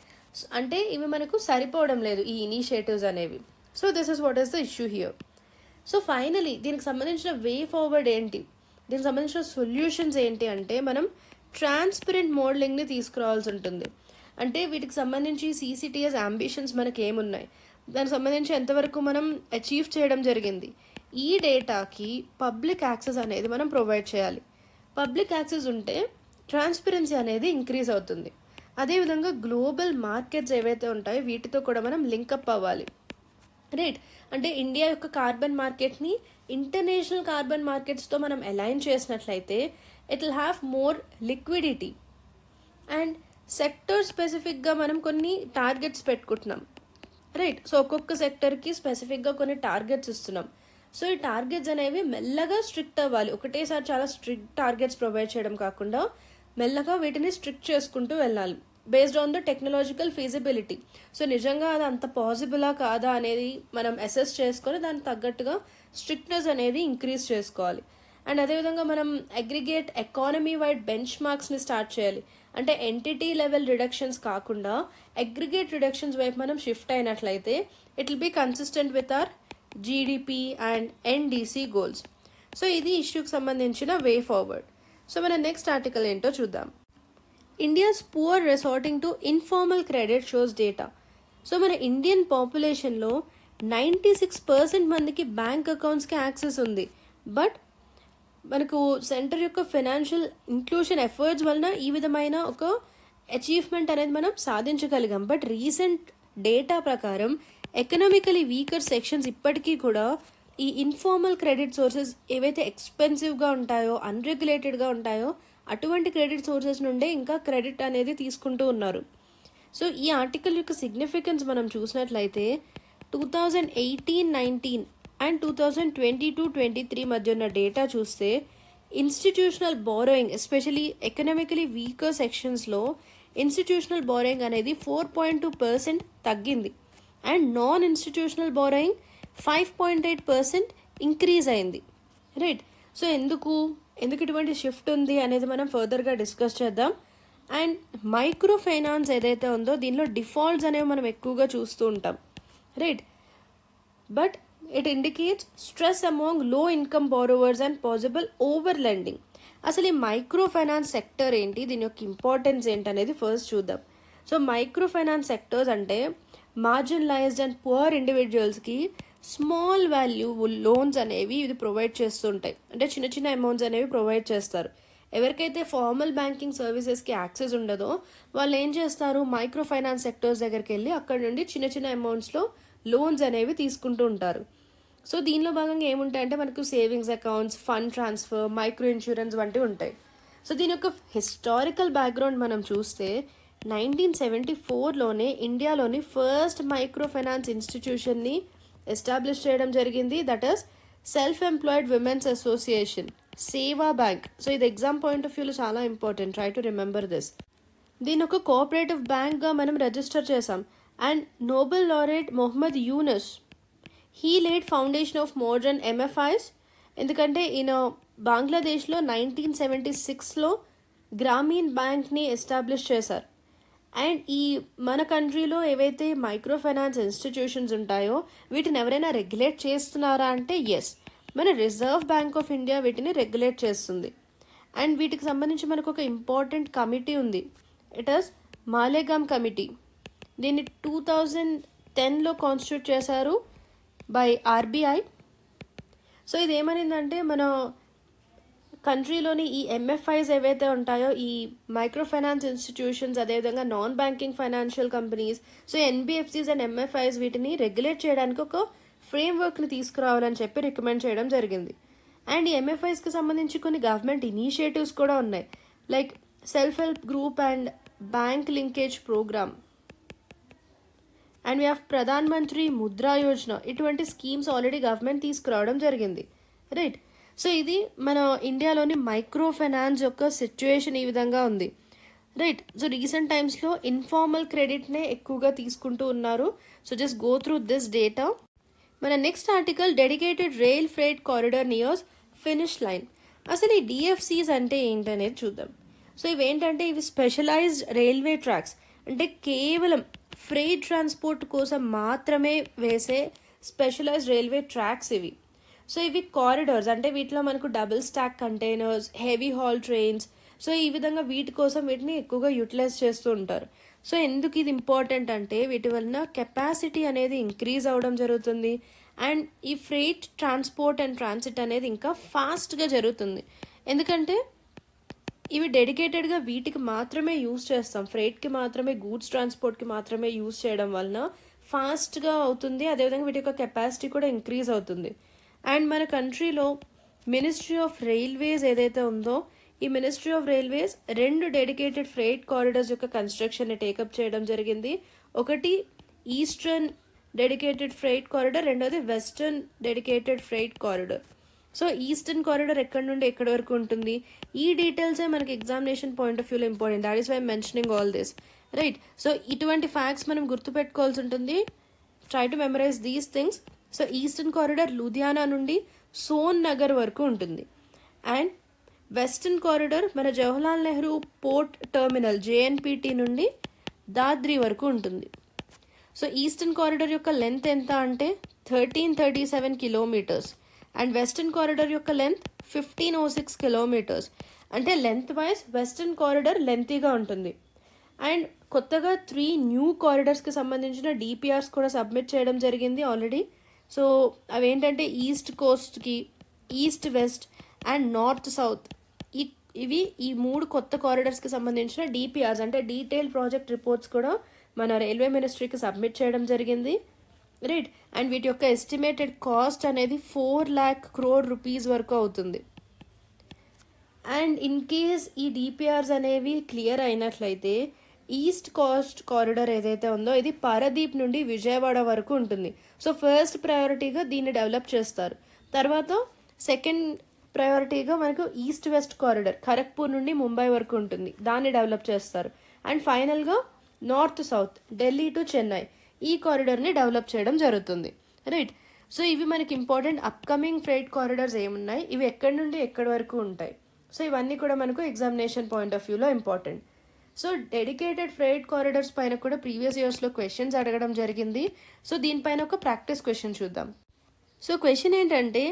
S1: అంటే ఇవి మనకు సరిపోవడం లేదు ఈ ఇనిషియేటివ్స్ అనేవి. So this is what is the issue here. So finally దీనికి సంబంధించిన వే ఫార్వర్డ్ ఏంటి, దీనికి సంబంధించిన సొల్యూషన్స్ ఏంటి అంటే, మనం ట్రాన్స్పరెంట్ మోడలింగ్ని తీసుకురావాల్సి ఉంటుంది. అంటే వీటికి సంబంధించి CCTS అంబిషన్స్ మనకి ఏమున్నాయి, దానికి సంబంధించి ఎంతవరకు మనం అచీవ్ చేయడం జరిగింది, ఈ డేటాకి పబ్లిక్ యాక్సెస్ అనేది మనం ప్రొవైడ్ చేయాలి. పబ్లిక్ యాక్సెస్ ఉంటే ట్రాన్స్పరెన్సీ అనేది ఇంక్రీజ్ అవుతుంది. అదేవిధంగా గ్లోబల్ మార్కెట్స్ ఏవైతే ఉంటాయో వీటితో కూడా మనం లింకప్ అవ్వాలి, రైట్. అంటే ఇండియా యొక్క కార్బన్ మార్కెట్ని ఇంటర్నేషనల్ కార్బన్ మార్కెట్స్తో మనం అలైన్ చేసినట్లయితే it will have more liquidity. And sector స్పెసిఫిక్గా మనం కొన్ని టార్గెట్స్ పెట్టుకుంటున్నాం, రైట్. సో ఒక్కొక్క సెక్టర్కి స్పెసిఫిక్గా కొన్ని టార్గెట్స్ ఇస్తున్నాం. సో ఈ టార్గెట్స్ అనేవి మెల్లగా స్ట్రిక్ట్ అవ్వాలి. ఒకటేసారి చాలా స్ట్రిక్ట్ టార్గెట్స్ ప్రొవైడ్ చేయడం కాకుండా మెల్లగా వీటిని స్ట్రిక్ట్ చేసుకుంటూ వెళ్ళాలి based on the technological feasibility. So నిజంగా అది అంత పాసిబులా కాదా అనేది మనం అసెస్ చేసుకొని దానికి తగ్గట్టుగా స్ట్రిక్ట్నెస్ అనేది ఇంక్రీజ్ చేసుకోవాలి. అండ్ అదేవిధంగా మనం అగ్రిగేట్ ఎకానమీ వైడ్ బెంచ్ మార్క్స్ని స్టార్ట్ చేయాలి. అంటే ఎంటిటీ లెవెల్ రిడక్షన్స్ కాకుండా అగ్రిగేట్ రిడక్షన్స్ వైపు మనం షిఫ్ట్ అయినట్లయితే it will be consistent with our GDP and NDC goals. So ఇది ఇష్యూకి సంబంధించిన వే ఫార్వర్డ్. సో మన నెక్స్ట్ ఆర్టికల్ ఏంటో చూద్దాం. India's poor resorting to informal credit shows data. So మన ఇండియన్ పాపులేషన్లో 96% మందికి బ్యాంక్ అకౌంట్స్కి యాక్సెస్ ఉంది. బట్ మనకు సెంటర్ యొక్క ఫైనాన్షియల్ ఇంక్లూషన్ ఎఫర్ట్స్ వలన ఈ విధమైన ఒక అచీవ్మెంట్ అనేది మనం సాధించగలిగాం. బట్ రీసెంట్ డేటా ప్రకారం ఎకనామికలీ వీకర్ సెక్షన్స్ ఇప్పటికీ కూడా ఈ ఇన్ఫార్మల్ క్రెడిట్ సోర్సెస్ ఏవైతే ఎక్స్పెన్సివ్గా ఉంటాయో, అన్రెగ్యులేటెడ్గా ఉంటాయో అటువంటి క్రెడిట్ సోర్సెస్ నుండే ఇంకా క్రెడిట్ అనేది తీసుకుంటూ ఉన్నారు. సో ఈ ఆర్టికల్ యొక్క సిగ్నిఫికెన్స్ మనం చూసినట్లయితే 2018-19 అండ్ 2022-23 మధ్య ఉన్న డేటా చూస్తే institutional borrowing, especially economically weaker సెక్షన్స్లో ఇన్స్టిట్యూషనల్ బారోయింగ్ అనేది 4.2% తగ్గింది. And non institutional borrowing 5.8% increase అయింది, రైట్. సో ఎందుకు ఇటువంటి షిఫ్ట్ ఉంది అనేది మనం ఫర్దర్గా డిస్కస్ చేద్దాం. అండ్ మైక్రో ఫైనాన్స్ ఏదైతే ఉందో దీనిలో డిఫాల్ట్స్ అనేవి మనం ఎక్కువగా చూస్తూ ఉంటాం, right. But it indicates stress among low income borrowers and possible over lending. అసలు ఈ మైక్రో ఫైనాన్స్ సెక్టర్ ఏంటి, దీని యొక్క ఇంపార్టెన్స్ ఏంటి అనేది ఫస్ట్ చూద్దాం. సో మైక్రో ఫైనాన్స్ సెక్టర్స్ అంటే మార్జినలైజ్డ్ అండ్ పువర్ ఇండివిజువల్స్కి స్మాల్ వాల్యూ లోన్స్ అనేవి ఇది ప్రొవైడ్ చేస్తుంటాయి. అంటే చిన్న చిన్న అమౌంట్స్ అనేవి ప్రొవైడ్ చేస్తారు. ఎవరికైతే ఫార్మల్ బ్యాంకింగ్ సర్వీసెస్కి యాక్సెస్ ఉండదో వాళ్ళు ఏం చేస్తారు, మైక్రో ఫైనాన్స్ సెక్టర్స్ దగ్గరికి వెళ్ళి అక్కడ నుండి చిన్న చిన్న అమౌంట్స్లో లోన్స్ అనేవి తీసుకుంటూ ఉంటారు. సో దీనిలో భాగంగా ఏముంటాయంటే మనకు savings accounts, fund transfer, micro insurance వంటివి ఉంటాయి. సో దీని యొక్క హిస్టారికల్ బ్యాక్గ్రౌండ్ మనం చూస్తే 1974లోనే ఇండియాలోని ఫస్ట్ మైక్రో ఫైనాన్స్ ఇన్స్టిట్యూషన్ని ఎస్టాబ్లిష్ చేయడం జరిగింది. That is self employed women's association, సేవా బ్యాంక్. సో ఇది ఎగ్జామ్ పాయింట్ ఆఫ్ వ్యూలో చాలా important, try to remember this. దీని ఒక కోఆపరేటివ్ బ్యాంక్గా మనం రిజిస్టర్ చేసాం. And Nobel laureate Mohammad Yunus, he led foundation of modern MFIs. ఎందుకంటే ఈయన బంగ్లాదేశ్లో 1976లో గ్రామీణ్ బ్యాంక్ని ఎస్టాబ్లిష్ చేశారు. అండ్ ఈ మన కంట్రీలో ఏవైతే మైక్రో ఫైనాన్స్ ఇన్స్టిట్యూషన్స్ ఉంటాయో వీటిని ఎవరైనా రెగ్యులేట్ చేస్తున్నారా అంటే ఎస్, మన రిజర్వ్ బ్యాంక్ ఆఫ్ ఇండియా వీటిని రెగ్యులేట్ చేస్తుంది. అండ్ వీటికి సంబంధించి మనకు ఒక ఇంపార్టెంట్ కమిటీ ఉంది, ఇట్ ఈస్ మాలేగామ్ కమిటీ. దీన్ని 2010లో కాన్స్టిట్యూట్ చేశారు బై ఆర్బీఐ. సో ఇది ఏమనిందంటే మన కంట్రీలోని ఈ ఎంఎఫ్ఐస్ ఏవైతే ఉంటాయో ఈ మైక్రో ఫైనాన్స్ ఇన్స్టిట్యూషన్స్, అదేవిధంగా non banking financial companies, so NBFCs and MFIs వీటిని రెగ్యులేట్ చేయడానికి ఒక ఫ్రేమ్వర్క్ని తీసుకురావాలని చెప్పి రికమెండ్ చేయడం జరిగింది. అండ్ ఈ ఎంఎఫ్ఐస్కి సంబంధించి కొన్ని గవర్నమెంట్ ఇనిషియేటివ్స్ కూడా ఉన్నాయి, like self help group and bank linkage programme. And we have Pradhan Mantri Mudra Yojana. ఇటువంటి స్కీమ్స్ ఆల్రెడీ గవర్నమెంట్ తీసుకురావడం జరిగింది, రైట్. సో ఇది మన ఇండియాలోని మైక్రో ఫైనాన్స్ యొక్క సిచ్యువేషన్ ఈ విధంగా ఉంది, రైట్. సో రీసెంట్ టైమ్స్లో ఇన్ఫార్మల్ క్రెడిట్నే ఎక్కువగా తీసుకుంటూ ఉన్నారు. So just go through this data. మన next article dedicated rail freight corridor nears finish line. అసలు ఈ డిఎఫ్సిస్ అంటే ఏంటనేది చూద్దాం. సో ఇవేంటంటే ఇవి స్పెషలైజ్డ్ రైల్వే ట్రాక్స్, అంటే కేవలం ఫ్రైట్ ట్రాన్స్పోర్ట్ కోసం మాత్రమే వేసే స్పెషలైజ్డ్ రైల్వే ట్రాక్స్ ఇవి. సో ఇవి కారిడార్స్, అంటే వీటిలో మనకు double stock containers, heavy hall trains, so ఈ విధంగా వీటి కోసం వీటిని ఎక్కువగా యూటిలైజ్ చేస్తూ ఉంటారు. సో ఎందుకు ఇది ఇంపార్టెంట్ అంటే వీటి వలన కెపాసిటీ అనేది ఇంక్రీజ్ అవ్వడం జరుగుతుంది. అండ్ ఈ ఫ్రైట్ ట్రాన్స్పోర్ట్ అండ్ ట్రాన్సిట్ అనేది ఇంకా ఫాస్ట్గా జరుగుతుంది. ఎందుకంటే ఇవి డెడికేటెడ్గా వీటికి మాత్రమే యూజ్ చేస్తాం, ఫ్రైట్కి మాత్రమే, గూడ్స్ ట్రాన్స్పోర్ట్కి మాత్రమే యూజ్ చేయడం వలన ఫాస్ట్గా అవుతుంది. అదేవిధంగా వీటి యొక్క కెపాసిటీ కూడా ఇంక్రీజ్ అవుతుంది. అండ్ మన కంట్రీలో మినిస్ట్రీ ఆఫ్ రైల్వేస్ ఏదైతే ఉందో ఈ ministry of railways 2 dedicated freight corridors యొక్క కన్స్ట్రక్షన్ని టేకప్ చేయడం జరిగింది. ఒకటి ఈస్టర్న్ డెడికేటెడ్ ఫ్రైట్ కారిడార్, రెండోది western dedicated freight corridor. So eastern corridor ఎక్కడి నుండి ఎక్కడి వరకు ఉంటుంది, ఈ డీటెయిల్సే మనకి ఎగ్జామినేషన్ పాయింట్ ఆఫ్ వ్యూలో important. That is why mentioning all this, right. So ఇటువంటి ఫ్యాక్ట్స్ మనం గుర్తుపెట్టుకోవాల్సి ఉంటుంది. Try to memorize these things. So eastern corridor Ludhiana నుండి సోన్ నగర్ వరకు ఉంటుంది. అండ్ వెస్టర్న్ కారిడార్ మన జవహర్లాల్ నెహ్రూ పోర్ట్ టెర్మినల్ జేఎన్పిటి నుండి దాద్రి వరకు ఉంటుంది. సో ఈస్టర్న్ కారిడార్ యొక్క లెంత్ ఎంత అంటే 1337 కిలోమీటర్స్ అండ్ వెస్టర్న్ కారిడార్ యొక్క లెంత్ 1506 కిలోమీటర్స్. అంటే లెంత్ వైజ్ వెస్టర్న్ కారిడార్ లెంతీగా ఉంటుంది. అండ్ కొత్తగా 3 న్యూ కారిడార్స్కి సంబంధించిన డిపిఆర్స్ కూడా సబ్మిట్ చేయడం జరిగింది ఆల్రెడీ. సో అవేంటంటే ఈస్ట్ కోస్ట్కి, east west and north south, ఇవి ఈ 3 కొత్త కారిడార్స్కి సంబంధించిన డిపిఆర్స్ అంటే డీటెయిల్ ప్రాజెక్ట్ రిపోర్ట్స్ కూడా మన రైల్వే మినిస్ట్రీకి సబ్మిట్ చేయడం జరిగింది, రైట్. అండ్ వీటి యొక్క ఎస్టిమేటెడ్ కాస్ట్ అనేది 4 lakh crore rupees వరకు అవుతుంది. అండ్ ఇన్ కేస్ ఈ డిపిఆర్స్ అనేవి క్లియర్ అయినట్లయితే ఈస్ట్ కోస్ట్ కారిడార్ ఏదైతే ఉందో ఇది పారదీప్ నుండి విజయవాడ వరకు ఉంటుంది. సో ఫస్ట్ ప్రయారిటీగా దీన్ని డెవలప్ చేస్తారు. తర్వాత సెకండ్ ప్రయారిటీగా మనకు ఈస్ట్ వెస్ట్ కారిడార్ ఖరగ్పూర్ నుండి ముంబై వరకు ఉంటుంది, దాన్ని డెవలప్ చేస్తారు. అండ్ ఫైనల్గా north south Delhi to Chennai ఈ కారిడార్ని డెవలప్ చేయడం జరుగుతుంది, రైట్. సో ఇవి మనకి ఇంపార్టెంట్ అప్కమింగ్ ఫ్రైట్ కారిడార్స్ ఏమున్నాయి, ఇవి ఎక్కడి నుండి ఎక్కడి వరకు ఉంటాయి. సో ఇవన్నీ కూడా మనకు ఎగ్జామినేషన్ పాయింట్ ఆఫ్ వ్యూలో important. So dedicated freight corridors పైన కూడా ప్రీవియస్ ఇయర్స్లో క్వశ్చన్స్ అడగడం జరిగింది. సో దీనిపైన ఒక ప్రాక్టీస్ క్వశ్చన్ చూద్దాం. సో క్వశ్చన్ ఏంటంటే,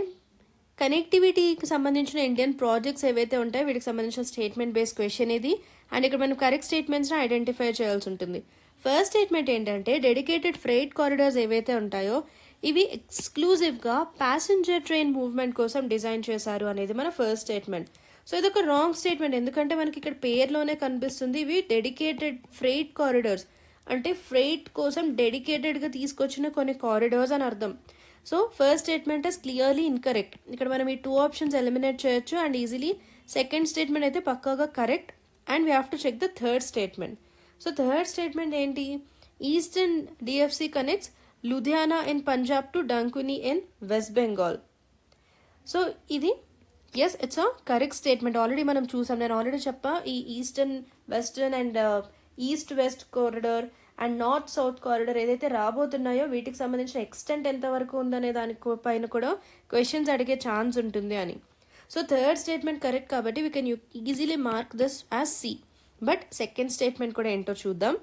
S1: కనెక్టివిటీకి సంబంధించిన ఇండియన్ ప్రాజెక్ట్స్ ఏవైతే ఉంటాయో వీటికి సంబంధించిన స్టేట్మెంట్ బేస్డ్ క్వశ్చన్ ఇది. అండ్ ఇక్కడ మనం కరెక్ట్ స్టేట్మెంట్స్ని ఐడెంటిఫై చేయాల్సి ఉంటుంది. ఫస్ట్ స్టేట్మెంట్ ఏంటంటే, డెడికేటెడ్ ఫ్రైట్ కారిడార్స్ ఏవైతే ఉంటాయో ఇవి ఎక్స్క్లూజివ్గా ప్యాసింజర్ ట్రైన్ మూవ్మెంట్ కోసం డిజైన్ చేశారు అనేది మన ఫస్ట్ స్టేట్మెంట్. సో ఇది ఒక రాంగ్ స్టేట్మెంట్, ఎందుకంటే మనకి ఇక్కడ పేర్లోనే కనిపిస్తుంది ఇవి డెడికేటెడ్ ఫ్రైట్ కారిడార్స్, అంటే ఫ్రైట్ కోసం డెడికేటెడ్గా తీసుకొచ్చిన కొన్ని కారిడార్స్ అని అర్థం. So first statement is clearly incorrect. ఇక్కడ మనం ఈ 2 ఆప్షన్స్ ఎలిమినేట్ చేయొచ్చు అండ్ ఈజీలీ సెకండ్ స్టేట్మెంట్ అయితే పక్కాగా correct. And we have to check the third statement. So third statement ఏంటి, eastern DFC connects Ludhiana in Punjab to Dankuni in West Bengal. So ఇది yes, it's a correct statement. Already మనం చూసాం, నేను already చెప్పా ఈ eastern western and east west corridor and north south corridor ఏదైతే రాబోతున్నాయో వీటికి సంబంధించిన ఎక్స్టెంట్ ఎంతవరకు ఉందనే దాని పైన కూడా క్వశ్చన్స్ అడిగే ఛాన్స్ ఉంటుంది అని. సో థర్డ్ స్టేట్మెంట్ కరెక్ట్ కాబట్టి we can easily mark this as C. But second statement కూడా ఏంటో చూద్దాం.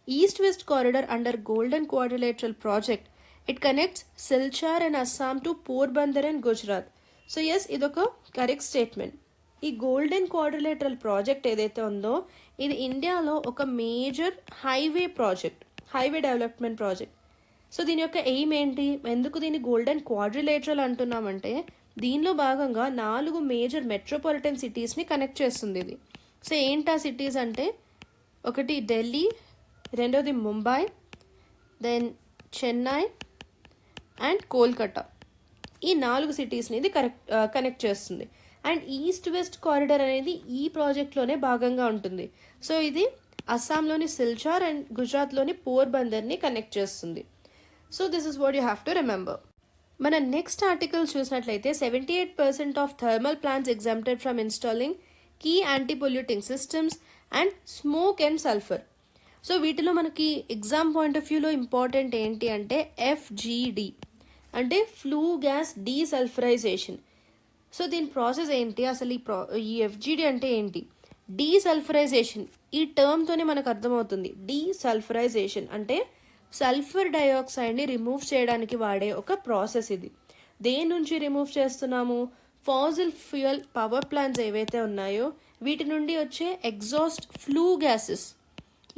S1: East west corridor under golden quadrilateral project it connects Silchar and Assam to Porbandar and Gujarat. So yes, ఇదొక కరెక్ట్ స్టేట్మెంట్. ఈ golden quadrilateral project ఏదైతే ఉందో ఇది ఇండియాలో ఒక major highway project, highway development project. So దీని యొక్క ఎయిమ్ ఏంటి, ఎందుకు దీన్ని గోల్డెన్ క్వాడ్రిలేటరల్ అంటున్నామంటే దీనిలో భాగంగా 4 మేజర్ మెట్రోపాలిటన్ సిటీస్ని కనెక్ట్ చేస్తుంది ఇది. సో ఏంటా సిటీస్ అంటే, ఒకటి ఢిల్లీ, రెండోది ముంబై, దెన్ చెన్నై అండ్ కోల్కతా. ఈ 4 సిటీస్ని ఇది కనెక్ట్ చేస్తుంది. అండ్ ఈస్ట్ వెస్ట్ కారిడార్ అనేది ఈ ప్రాజెక్ట్లోనే భాగంగా ఉంటుంది. సో ఇది అస్సాంలోని సిల్చార్ అండ్ గుజరాత్లోని పోర్బందర్ని కనెక్ట్ చేస్తుంది. So this is what you have to remember. మన నెక్స్ట్ ఆర్టికల్ చూసినట్లయితే 78% of thermal plants exempted from installing key anti polluting systems and smoke and sulphur. So వీటిలో మనకి ఎగ్జామ్ పాయింట్ ఆఫ్ వ్యూలో ఇంపార్టెంట్ ఏంటి అంటే FGD అంటే flue gas desulphurization. So దీని process ఏంటి, అసలు ఈ FGD అంటే ఏంటి, డీసల్ఫరైజేషన్ ఈ టర్మ్తోనే మనకు అర్థమవుతుంది. డీసల్ఫరైజేషన్ అంటే సల్ఫర్ డైఆక్సైడ్ని రిమూవ్ చేయడానికి వాడే ఒక ప్రాసెస్ ఇది. దేని నుంచి రిమూవ్ చేస్తున్నాము, ఫాసిల్ ఫ్యూయల్ పవర్ ప్లాంట్స్ ఏవైతే ఉన్నాయో వీటి నుండి వచ్చే ఎగ్జాస్ట్ ఫ్లూ గ్యాసెస్,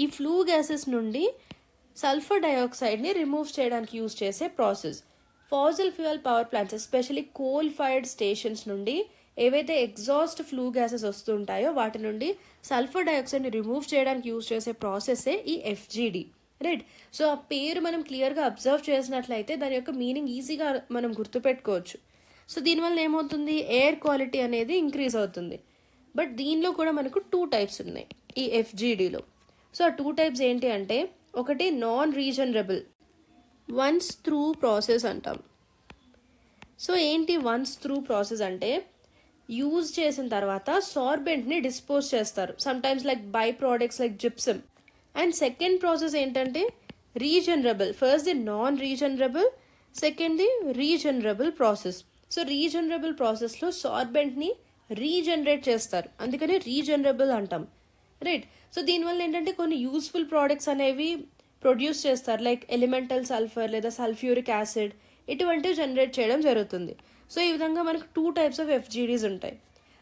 S1: ఈ ఫ్లూ గ్యాసెస్ నుండి సల్ఫర్ డైఆక్సైడ్ని రిమూవ్ చేయడానికి యూజ్ చేసే process. Fossil fuel power plants especially coal fired stations నుండి ఏవైతే ఎగ్జాస్ట్ ఫ్లూ గ్యాసెస్ వస్తుంటాయో వాటి నుండి సల్ఫర్ డైఆక్సైడ్ని రిమూవ్ చేయడానికి యూజ్ చేసే ప్రాసెస్సే ఈ FGD, రైట్. సో ఆ పేరు మనం క్లియర్గా అబ్జర్వ్ చేసినట్లయితే దాని యొక్క మీనింగ్ ఈజీగా మనం గుర్తుపెట్టుకోవచ్చు. సో దీనివల్ల ఏమవుతుంది, ఎయిర్ క్వాలిటీ అనేది ఇంక్రీజ్ అవుతుంది. బట్ దీనిలో కూడా మనకు 2 టైప్స్ ఉన్నాయి ఈ FGDలో. సో ఆ 2 టైప్స్ ఏంటి అంటే, ఒకటి non regenerable once through process అంటాం. సో ఏంటి వన్స్ త్రూ ప్రాసెస్ అంటే, యూజ్ చేసిన తర్వాత సార్బెంట్ని డిస్పోజ్ చేస్తారు, sometimes like by products like gypsum. And second process ఏంటంటే regenerable. First the non regenerable, second the regenerable process. So regenerable ప్రాసెస్లో సార్బెంట్ని రీజనరేట్ చేస్తారు, అందుకని రీజనరబుల్ అంటాం, రైట్. సో దీనివల్ల ఏంటంటే కొన్ని యూస్ఫుల్ ప్రోడక్ట్స్ అనేవి ప్రొడ్యూస్ చేస్తారు, లైక్ ఎలిమెంటల్ సల్ఫర్ లేదా సల్ఫ్యూరిక్ యాసిడ్, ఇటువంటివి జనరేట్ చేయడం జరుగుతుంది. సో ఈ విధంగా మనకు 2 టైప్స్ ఆఫ్ FGDs ఉంటాయి.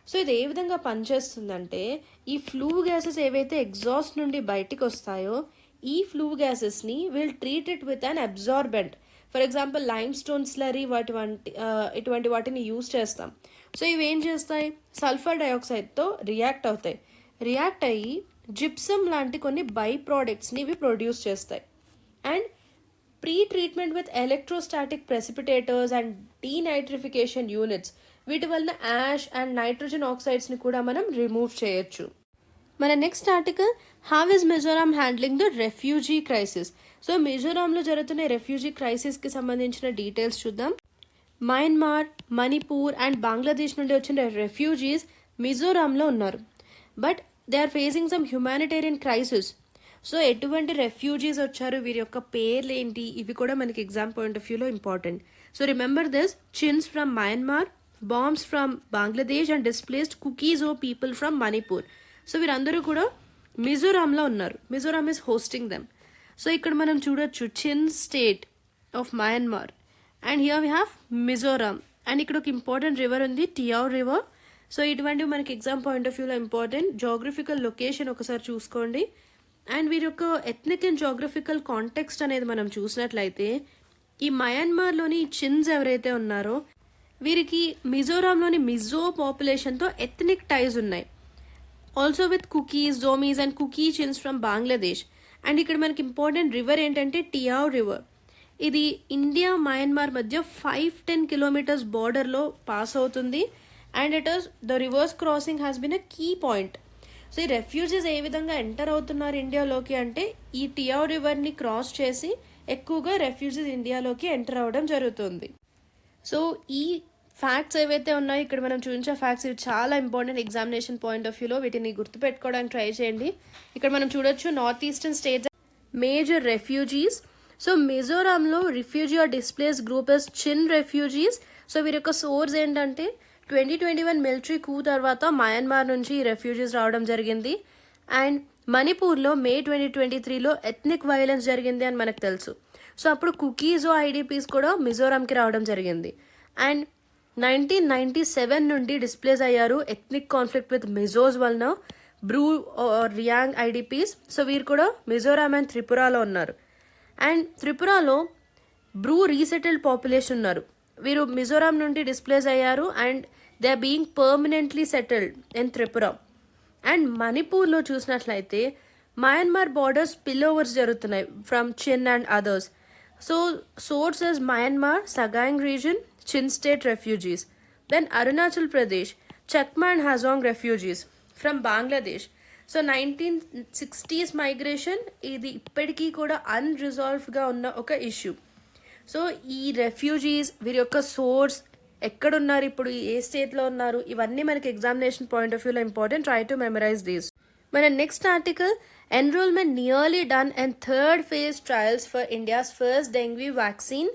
S1: సో ఇది ఏ విధంగా పనిచేస్తుందంటే, ఈ ఫ్లూ గ్యాసెస్ ఏవైతే ఎగ్జాస్ట్ నుండి బయటికి వస్తాయో ఈ ఫ్లూ గ్యాసెస్ని will treat it with an absorbent. For example lime stone slurry ఇటువంటి వాటిని యూజ్ చేస్తాం. సో ఇవి ఏం చేస్తాయి, సల్ఫర్ డైఆక్సైడ్తో రియాక్ట్ అవుతాయి. రియాక్ట్ అయ్యి జిప్సమ్ లాంటి కొన్ని బై ప్రోడక్ట్స్ని ఇవి ప్రొడ్యూస్ చేస్తాయి. And pre treatment with electrostatic precipitators and denitrification units, వీటి వలన యాష్ అండ్ నైట్రోజన్ ఆక్సైడ్స్ని కూడా మనం రిమూవ్ చేయొచ్చు. మన next article, how is Mizoram handling the refugee crisis. So మిజోరాంలో జరుగుతున్న రెఫ్యూజీ క్రైసిస్కి సంబంధించిన డీటెయిల్స్ చూద్దాం. మయన్మార్, మణిపూర్ అండ్ బంగ్లాదేశ్ నుండి వచ్చిన రెఫ్యూజీస్ మిజోరాంలో ఉన్నారు. But they are facing some humanitarian crisis. So ఎటువంటి రెఫ్యూజీస్ వచ్చారు, వీరి యొక్క పేర్లు ఏంటి, ఇవి కూడా మనకి ఎగ్జామ్ పాయింట్ ఆఫ్ వ్యూలో important. So remember this, Chins from Myanmar, Bawms from Bangladesh and displaced Kukis ఓ పీపుల్ ఫ్రమ్ మణిపూర్. సో వీరందరూ కూడా మిజోరాంలో ఉన్నారు. Mizoram is hosting them. So ఇక్కడ మనం చూడొచ్చు Chin state of Myanmar and here we have Mizoram. And ఇక్కడ ఒక ఇంపార్టెంట్ రివర్ ఉంది, టియావ్ రివర్. సో ఇటువంటివి మనకి ఎగ్జామ్ పాయింట్ ఆఫ్ వ్యూలో ఇంపార్టెంట్. జోగ్రఫికల్ లొకేషన్ ఒకసారి చూసుకోండి. అండ్ వీరి యొక్క ఎథ్నిక్ అండ్ జోగ్రఫికల్ కాంటెక్స్ట్ అనేది మనం చూసినట్లయితే ఈ మయన్మార్లోని చిన్స్ ఎవరైతే ఉన్నారో వీరికి మిజోరాంలోని మిజో పాపులేషన్తో ఎథ్నిక్ టైస్ ఉన్నాయి. Also with Kukis, Zomis and Kuki Chins from Bangladesh. And ఇక్కడ మనకి ఇంపార్టెంట్ రివర్ ఏంటంటే టియావ్ రివర్. ఇది ఇండియా మయన్మార్ మధ్య 5-10 కిలోమీటర్స్ బార్డర్లో పాస్ అవుతుంది. And the rivers crossing has been a key point. So ఈ రెఫ్యూజీస్ ఏ విధంగా ఎంటర్ అవుతున్నారు ఇండియాలోకి అంటే ఈ టియావ్ రివర్ని క్రాస్ చేసి ఎక్కువగా రెఫ్యూజీస్ ఇండియాలోకి ఎంటర్ అవ్వడం జరుగుతుంది. సో ఈ ఫ్యాక్ట్స్ ఏవైతే ఉన్నాయో ఇక్కడ మనం చూపించే ఫ్యాక్ట్స్ ఇవి చాలా ఇంపార్టెంట్ ఎగ్జామినేషన్ పాయింట్ ఆఫ్ వ్యూలో. వీటిని గుర్తుపెట్టుకోవడానికి ట్రై చేయండి. ఇక్కడ మనం చూడొచ్చు north eastern states major refugees. So మిజోరాంలో refugee or displace group is Chin refugees. So వీరి యొక్క సోర్స్ ఏంటంటే 2021 మిలిటరీ కూ తర్వాత మయన్మార్ నుంచి ఈ రెఫ్యూజీస్ రావడం జరిగింది. అండ్ మణిపూర్లో మే 2023లో ఎథ్నిక్ వైలెన్స్ జరిగింది అని మనకు తెలుసు. సో అప్పుడు కుకీస్ ఐడిపీస్ కూడా మిజోరాంకి రావడం జరిగింది. అండ్ 1997 నుండి డిస్ప్లేస్ అయ్యారు ఎథ్నిక్ కాన్ఫ్లిక్ట్ విత్ మిజోస్ వలన, బ్రూ రియాంగ్ ఐడిపీస్. సో వీరు కూడా మిజోరాం అండ్ త్రిపురాలో ఉన్నారు. అండ్ త్రిపురాలో బ్రూ రీసెటిల్డ్ పాపులేషన్ ఉన్నారు. వీరు మిజోరాం నుండి డిస్ప్లేస్ అయ్యారు and they are being permanently settled in Tripura. And మణిపూర్లో చూసినట్లయితే మయన్మార్ బార్డర్స్ స్పిల్ ఓవర్స్ జరుగుతున్నాయి from Chin and others. So sources Myanmar, Sagaing region, Chin state refugees. Then Arunachal Pradesh, Chakma and Hajong refugees from Bangladesh. So 1960s migration ఇది ఇప్పటికీ కూడా అన్రిజాల్వ్డ్గా ఉన్న ఒక issue. So ఈ refugees వీరి యొక్క సోర్స్ ఎక్కడున్నారు, ఇప్పుడు ఏ స్టేట్లో ఉన్నారు, ఇవన్నీ మనకి ఎగ్జామినేషన్ పాయింట్ ఆఫ్ వ్యూలో important. Try to memorize these. మన next article, enrolment nearly done and third phase trials for India's first dengue vaccine.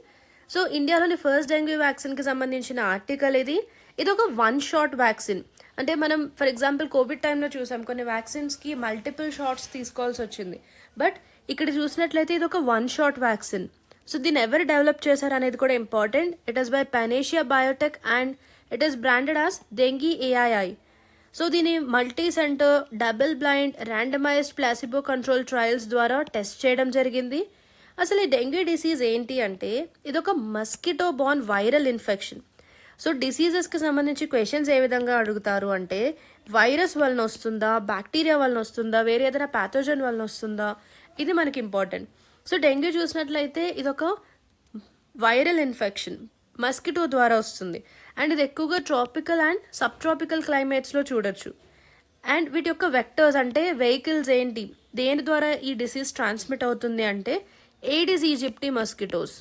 S1: So ఇండియాలోని ఫస్ట్ డెంగ్యూ వ్యాక్సిన్కి సంబంధించిన ఆర్టికల్ ఇది. ఇది ఒక 1 షాట్ వ్యాక్సిన్. అంటే మనం ఫర్ ఎగ్జాంపుల్ కోవిడ్ టైంలో చూసాం కొన్ని వ్యాక్సిన్స్కి మల్టిపుల్ షాట్స్ తీసుకోవాల్సి వచ్చింది. బట్ ఇక్కడ చూసినట్లయితే ఇది ఒక 1 షాట్ వ్యాక్సిన్. సో దీన్ని ఎవరు డెవలప్ చేశారు అనేది కూడా important. It is by Panacea Biotec and it is branded as DengiAll. So దీన్ని multi centre double blind randomized placebo control trials ద్వారా టెస్ట్ చేయడం జరిగింది. అసలు ఈ డెంగ్యూ డిసీజ్ ఏంటి అంటే ఇదొక mosquito borne viral infection. So డిసీజెస్కి సంబంధించి క్వశ్చన్స్ ఏ విధంగా అడుగుతారు అంటే వైరస్ వలన వస్తుందా, బ్యాక్టీరియా వలన వస్తుందా, వేరే ఏదైనా ప్యాథోజన్ వలన వస్తుందా, ఇది మనకి ఇంపార్టెంట్. సో డెంగ్యూ చూసినట్లయితే ఇదొక వైరల్ ఇన్ఫెక్షన్, మస్కిటో ద్వారా వస్తుంది. అండ్ ఇది ఎక్కువగా ట్రాపికల్ అండ్ సబ్ ట్రాపికల్ క్లైమేట్స్లో చూడొచ్చు. అండ్ వీటి యొక్క వెక్టర్స్ అంటే వెహికల్స్ ఏంటి, దేని ద్వారా ఈ డిసీజ్ ట్రాన్స్మిట్ అవుతుంది అంటే Aedes aegypti mosquitoes.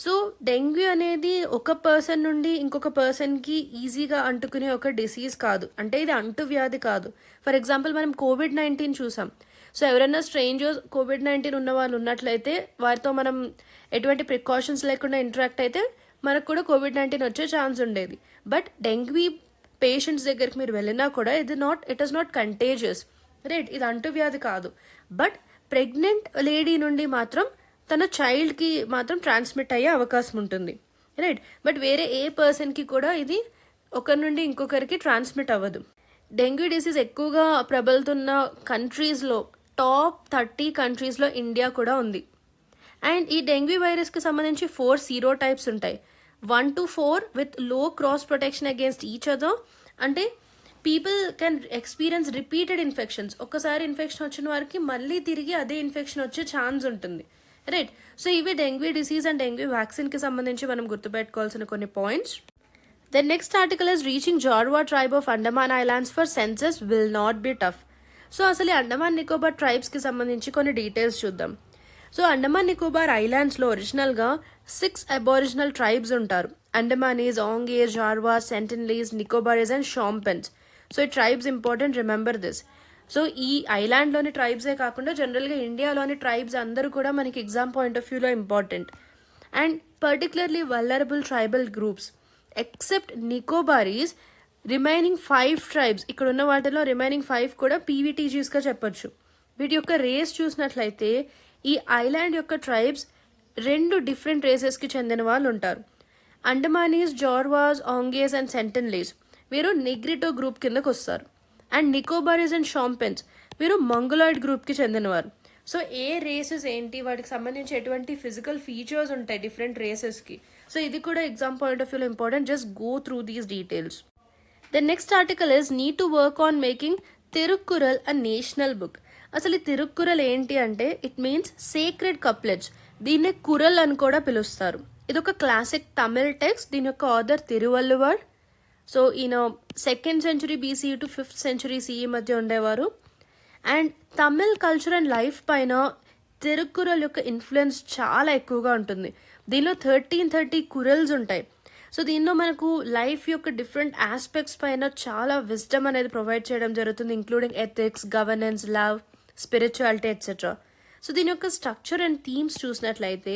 S1: So dengue అనేది ఒక పర్సన్ నుండి ఇంకొక పర్సన్కి ఈజీగా అంటుకునే ఒక డిసీజ్ కాదు, అంటే ఇది అంటువ్యాధి కాదు. ఫర్ ఎగ్జాంపుల్ మనం COVID-19 చూసాం. సో ఎవరైనా స్ట్రేంజర్స్ COVID-19 ఉన్న వాళ్ళు ఉన్నట్లయితే వారితో మనం ఎటువంటి ప్రికాషన్స్ లేకుండా ఇంటరాక్ట్ అయితే మనకు కూడా COVID-19 వచ్చే ఛాన్స్ ఉండేది. బట్ డెంగ్యూ పేషెంట్స్ దగ్గరికి మీరు వెళ్ళినా కూడా it is not contagious, right? ఇది అంటువ్యాధి కాదు. బట్ ప్రెగ్నెంట్ లేడీ నుండి మాత్రం తన చైల్డ్కి మాత్రం ట్రాన్స్మిట్ అయ్యే అవకాశం ఉంటుంది, రైట్? బట్ వేరే ఏ పర్సన్కి కూడా ఇది ఒకరి నుండి ఇంకొకరికి ట్రాన్స్మిట్ అవ్వదు. డెంగ్యూ డిసీజ్ ఎక్కువగా ప్రబలుతున్న కంట్రీస్లో టాప్ 30 కంట్రీస్లో ఇండియా కూడా ఉంది. అండ్ ఈ డెంగ్యూ వైరస్కి సంబంధించి 4 సీరో టైప్స్ ఉంటాయి. 1 to 4 with low cross protection against each other. అంటే people can experience repeated infections. ఒక్కసారి ఇన్ఫెక్షన్ వచ్చిన వారికి మళ్ళీ తిరిగి అదే ఇన్ఫెక్షన్ వచ్చే ఛాన్స్ ఉంటుంది, రైట్? సో ఇవి డెంగ్యూ డిసీజ్ అండ్ డెంగ్యూ వ్యాక్సిన్కి సంబంధించి మనం గుర్తుపెట్టుకోవాల్సిన కొన్ని points. The next article is reaching Jarwa tribe of Andaman Islands for census will not be tough. So అసలు అండమాన్ నికోబార్ ట్రైబ్స్కి సంబంధించి కొన్ని డీటెయిల్స్ చూద్దాం. సో అండమాన్ నికోబార్ ఐలాండ్స్లో ఒరిజినల్గా 6 అబారిజినల్ ట్రైబ్స్ ఉంటారు. అండమానీస్, ఆంగేస్, జార్వా, సెంటినలీస్, నికోబారీస్ అండ్ షాంపెన్స్. సో ఈ tribes important, remember this. So ఈ ఐలాండ్లోని ట్రైబ్సే కాకుండా జనరల్గా ఇండియాలోని ట్రైబ్స్ అందరూ కూడా మనకి ఎగ్జామ్ పాయింట్ ఆఫ్ వ్యూలో important. And particularly vulnerable tribal groups except Nicobarese. Remaining 5 tribes, ఇక్కడ ఉన్న వాటిలో రిమైనింగ్ 5 కూడా పీవీటీజీస్గా చెప్పొచ్చు. వీటి యొక్క రేస్ చూసినట్లయితే ఈ ఐలాండ్ యొక్క ట్రైబ్స్ 2 డిఫరెంట్ రేసెస్కి చెందిన వాళ్ళు ఉంటారు. అండమానీస్, జార్వాస్, ఆంగేస్ అండ్ సెంటన్లీస్ వీరు నిగ్రిటో గ్రూప్ కిందకు వస్తారు. అండ్ నికోబారీస్ అండ్ షాంపెన్స్ వీరు మంగోలాయిడ్ గ్రూప్కి చెందినవారు. సో ఏ రేసెస్ ఏంటి, వాటికి సంబంధించి ఎటువంటి ఫిజికల్ ఫీచర్స్ ఉంటాయి డిఫరెంట్ రేసెస్కి. సో ఇది కూడా ఎగ్జామ్ పాయింట్ ఆఫ్ వ్యూలో important. Just go through these details. The next article is need to work on making Thirukkural a national book. అసలు ఈ తిరుక్కురల్ ఏంటి అంటే ఇట్ మీన్స్ సేక్రెడ్ కప్లెట్స్. దీన్నే కురల్ అని కూడా పిలుస్తారు. ఇది ఒక క్లాసిక్ తమిళ్ టెక్స్ట్. దీని యొక్క ఆథర్ తిరువల్లువర్. సో ఈయన 2nd century BCE to 5th century CE మధ్య ఉండేవారు. And Tamil culture and life పైన తిరుక్కురల్ యొక్క ఇన్ఫ్లుయెన్స్ చాలా ఎక్కువగా ఉంటుంది. దీనిలో 1330 కురల్స్ ఉంటాయి. సో దీనిలో మనకు లైఫ్ యొక్క డిఫరెంట్ ఆస్పెక్ట్స్ పైన చాలా విజ్డమ్ అనేది ప్రొవైడ్ చేయడం జరుగుతుంది, including ethics, governance, love, spirituality etcetera. So దీని యొక్క స్ట్రక్చర్ అండ్ థీమ్స్ చూసినట్లయితే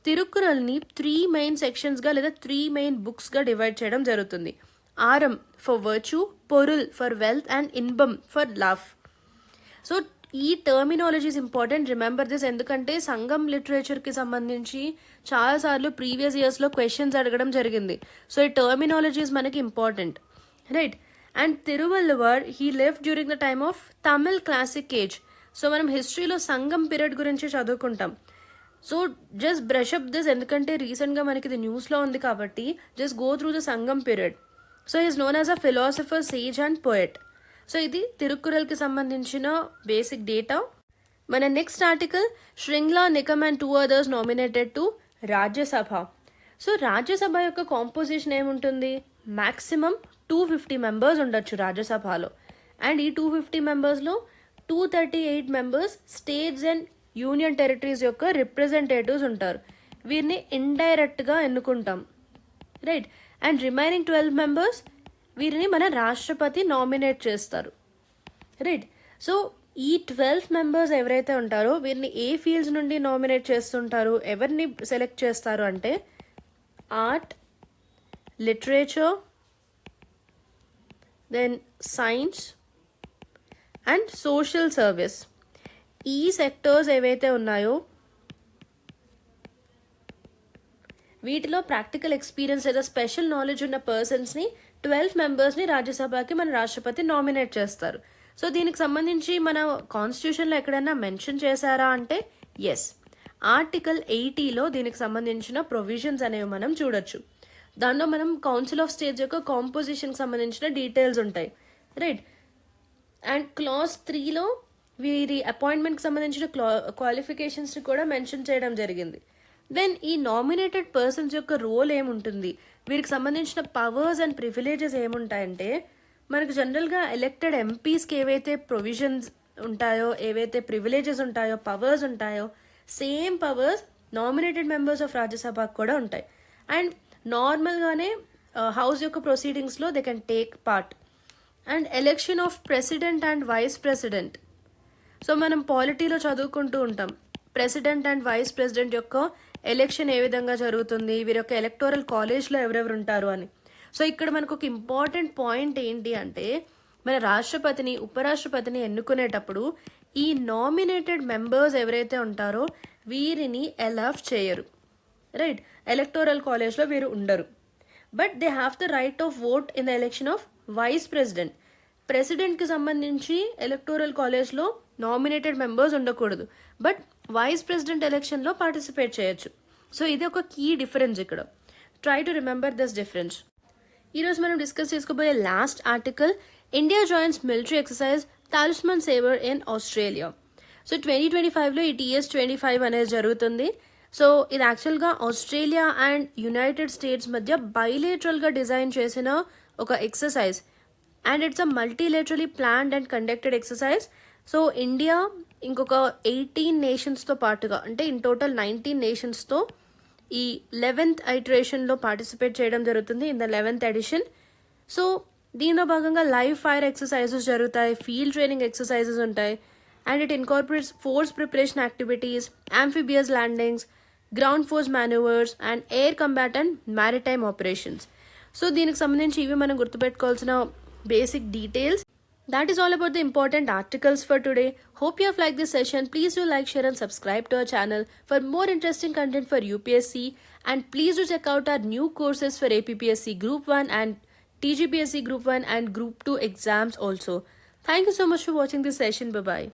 S1: తిరుక్కురల్ని 3 మెయిన్ సెక్షన్స్గా లేదా 3 మెయిన్ బుక్స్గా డివైడ్ చేయడం జరుగుతుంది. Aram for virtue, Porul for wealth and Inbam for love. So ఈ టర్మినాలజీస్ ఇంపార్టెంట్, రిమెంబర్ దిస్. ఎందుకంటే సంగం లిటరేచర్కి సంబంధించి చాలాసార్లు ప్రీవియస్ ఇయర్స్లో క్వశ్చన్స్ అడగడం జరిగింది. సో ఈ టర్మినాలజీస్ మనకి important, right. And Thiruvalluvar he live during the time of Tamil classic age. So మనం హిస్టరీలో సంగం పీరియడ్ గురించి చదువుకుంటాం. So just brush up this, ఎందుకంటే రీసెంట్గా మనకి ఇది న్యూస్లో ఉంది కాబట్టి just go through the Sangam period. So is known as a philosopher, sage and poet. So ఇది తిరుక్కురల్కి సంబంధించిన బేసిక్ డేటా. మన next article Shringla, Nikam and 2 others nominated to Rajya Sabha. So Rajya Sabha యొక్క కాంపోజిషన్ ఏముంటుంది? మ్యాక్సిమం 250 మెంబర్స్ ఉండొచ్చు రాజ్యసభలో. అండ్ ఈ 250 మెంబర్స్లో 238 members states and union territories యొక్క రిప్రజెంటేటివ్స్ ఉంటారు. వీరిని ఇండైరెక్ట్గా ఎన్నుకుంటాం, రైట్. అండ్ రిమైనింగ్ 12 మెంబర్స్ వీరిని మన రాష్ట్రపతి నామినేట్ చేస్తారు, రైట్. సో ఈ 12 మెంబర్స్ ఎవరైతే ఉంటారో వీరిని ఏ ఫీల్డ్స్ నుండి నామినేట్ చేస్తుంటారు, ఎవరిని సెలెక్ట్ చేస్తారు అంటే art, literature, then science and social service. ఈ సెక్టర్స్ ఏవైతే ఉన్నాయో వీటిలో ప్రాక్టికల్ ఎక్స్పీరియన్స్ లేదా స్పెషల్ నాలెడ్జ్ ఉన్న పర్సన్స్ని 12 మెంబర్స్ని రాజ్యసభకి మన రాష్ట్రపతి నామినేట్ చేస్తారు. సో దీనికి సంబంధించి మన కాన్స్టిట్యూషన్లో ఎక్కడైనా మెన్షన్ చేశారా అంటే ఎస్, ఆర్టికల్ 80లో దీనికి సంబంధించిన ప్రొవిజన్స్ అనేవి మనం చూడొచ్చు. దానిలో మనం కౌన్సిల్ ఆఫ్ స్టేట్స్ యొక్క కాంపోజిషన్కి సంబంధించిన డీటెయిల్స్ ఉంటాయి, రైట్. అండ్ క్లాజ్ 3లో వీరి అపాయింట్మెంట్కి సంబంధించిన క్వాలిఫికేషన్స్ని కూడా మెన్షన్ చేయడం జరిగింది. దెన్ ఈ నామినేటెడ్ పర్సన్స్ యొక్క రోల్ ఏముంటుంది, వీరికి సంబంధించిన పవర్స్ అండ్ ప్రివిలేజెస్ ఏముంటాయంటే మనకు జనరల్గా ఎలక్టెడ్ ఎంపీస్కి ఏవైతే ప్రొవిజన్స్ ఉంటాయో, ఏవైతే ప్రివిలేజెస్ ఉంటాయో, పవర్స్ ఉంటాయో, same powers nominated members of రాజ్యసభకు కూడా ఉంటాయి. అండ్ నార్మల్గానే హౌస్ యొక్క ప్రొసీడింగ్స్లో they can take part. And election of president and vice president. So మనం పాలిటీలో చదువుకుంటూ ఉంటాం ప్రెసిడెంట్ అండ్ వైస్ ప్రెసిడెంట్ యొక్క ఎలక్షన్ ఏ విధంగా జరుగుతుంది, వీరి యొక్క ఎలక్టోరల్ కాలేజ్లో ఎవరెవరు ఉంటారు అని. సో ఇక్కడ మనకు ఒక ఇంపార్టెంట్ పాయింట్ ఏంటి అంటే మన రాష్ట్రపతిని, ఉపరాష్ట్రపతిని ఎన్నుకునేటప్పుడు ఈ నామినేటెడ్ మెంబర్స్ ఎవరైతే ఉంటారో వీరిని ఎలవ్ చేయరు, రైట్. ఎలక్టోరల్ కాలేజ్లో వీరు ఉండరు. But they have the right of vote in the election of vice president. ప్రెసిడెంట్కి సంబంధించి ఎలక్టోరల్ కాలేజ్లో నామినేటెడ్ మెంబర్స్ ఉండకూడదు, బట్ వైస్ ప్రెసిడెంట్ ఎలక్షన్లో పార్టిసిపేట్ చేయొచ్చు. సో ఇది ఒక కీ డిఫరెన్స్ ఇక్కడ. Try to remember this difference. ఈరోజు మనం డిస్కస్ చేసుకోబోయే last article India joins military exercise Talisman Sabre in Australia. So 2025లో ఈ TS25 అనేది జరుగుతుంది. సో ఇది యాక్చువల్గా ఆస్ట్రేలియా అండ్ యునైటెడ్ స్టేట్స్ మధ్య బైలేటరల్గా డిజైన్ చేసిన ఒక exercise. And it's a multilaterally planned and conducted exercise. So India ఇంకొక 18 నేషన్స్తో పాటుగా, అంటే ఇన్ టోటల్ 19 నేషన్స్తో ఈ 11th ఐటరేషన్లో పార్టిసిపేట్ చేయడం జరుగుతుంది, in the 11th edition. So దీనిలో భాగంగా లైవ్ ఫైర్ ఎక్సర్సైజెస్ జరుగుతాయి, ఫీల్డ్ ట్రైనింగ్ ఎక్సర్సైజెస్ ఉంటాయి. And it incorporates force preparation activities, amphibious landings, ground force manoeuvres and air combat and maritime operations. So దీనికి సంబంధించి ఇవి మనం గుర్తుపెట్టుకోవాల్సిన basic details. That is all about the important articles for today. Hope you have liked this session. Please do like, share and subscribe to our channel for more interesting content for UPSC. And please do check out our new courses for APPSC Group 1 and TGPSC Group 1 and Group 2 exams also. Thank you so much for watching this session. Bye-bye.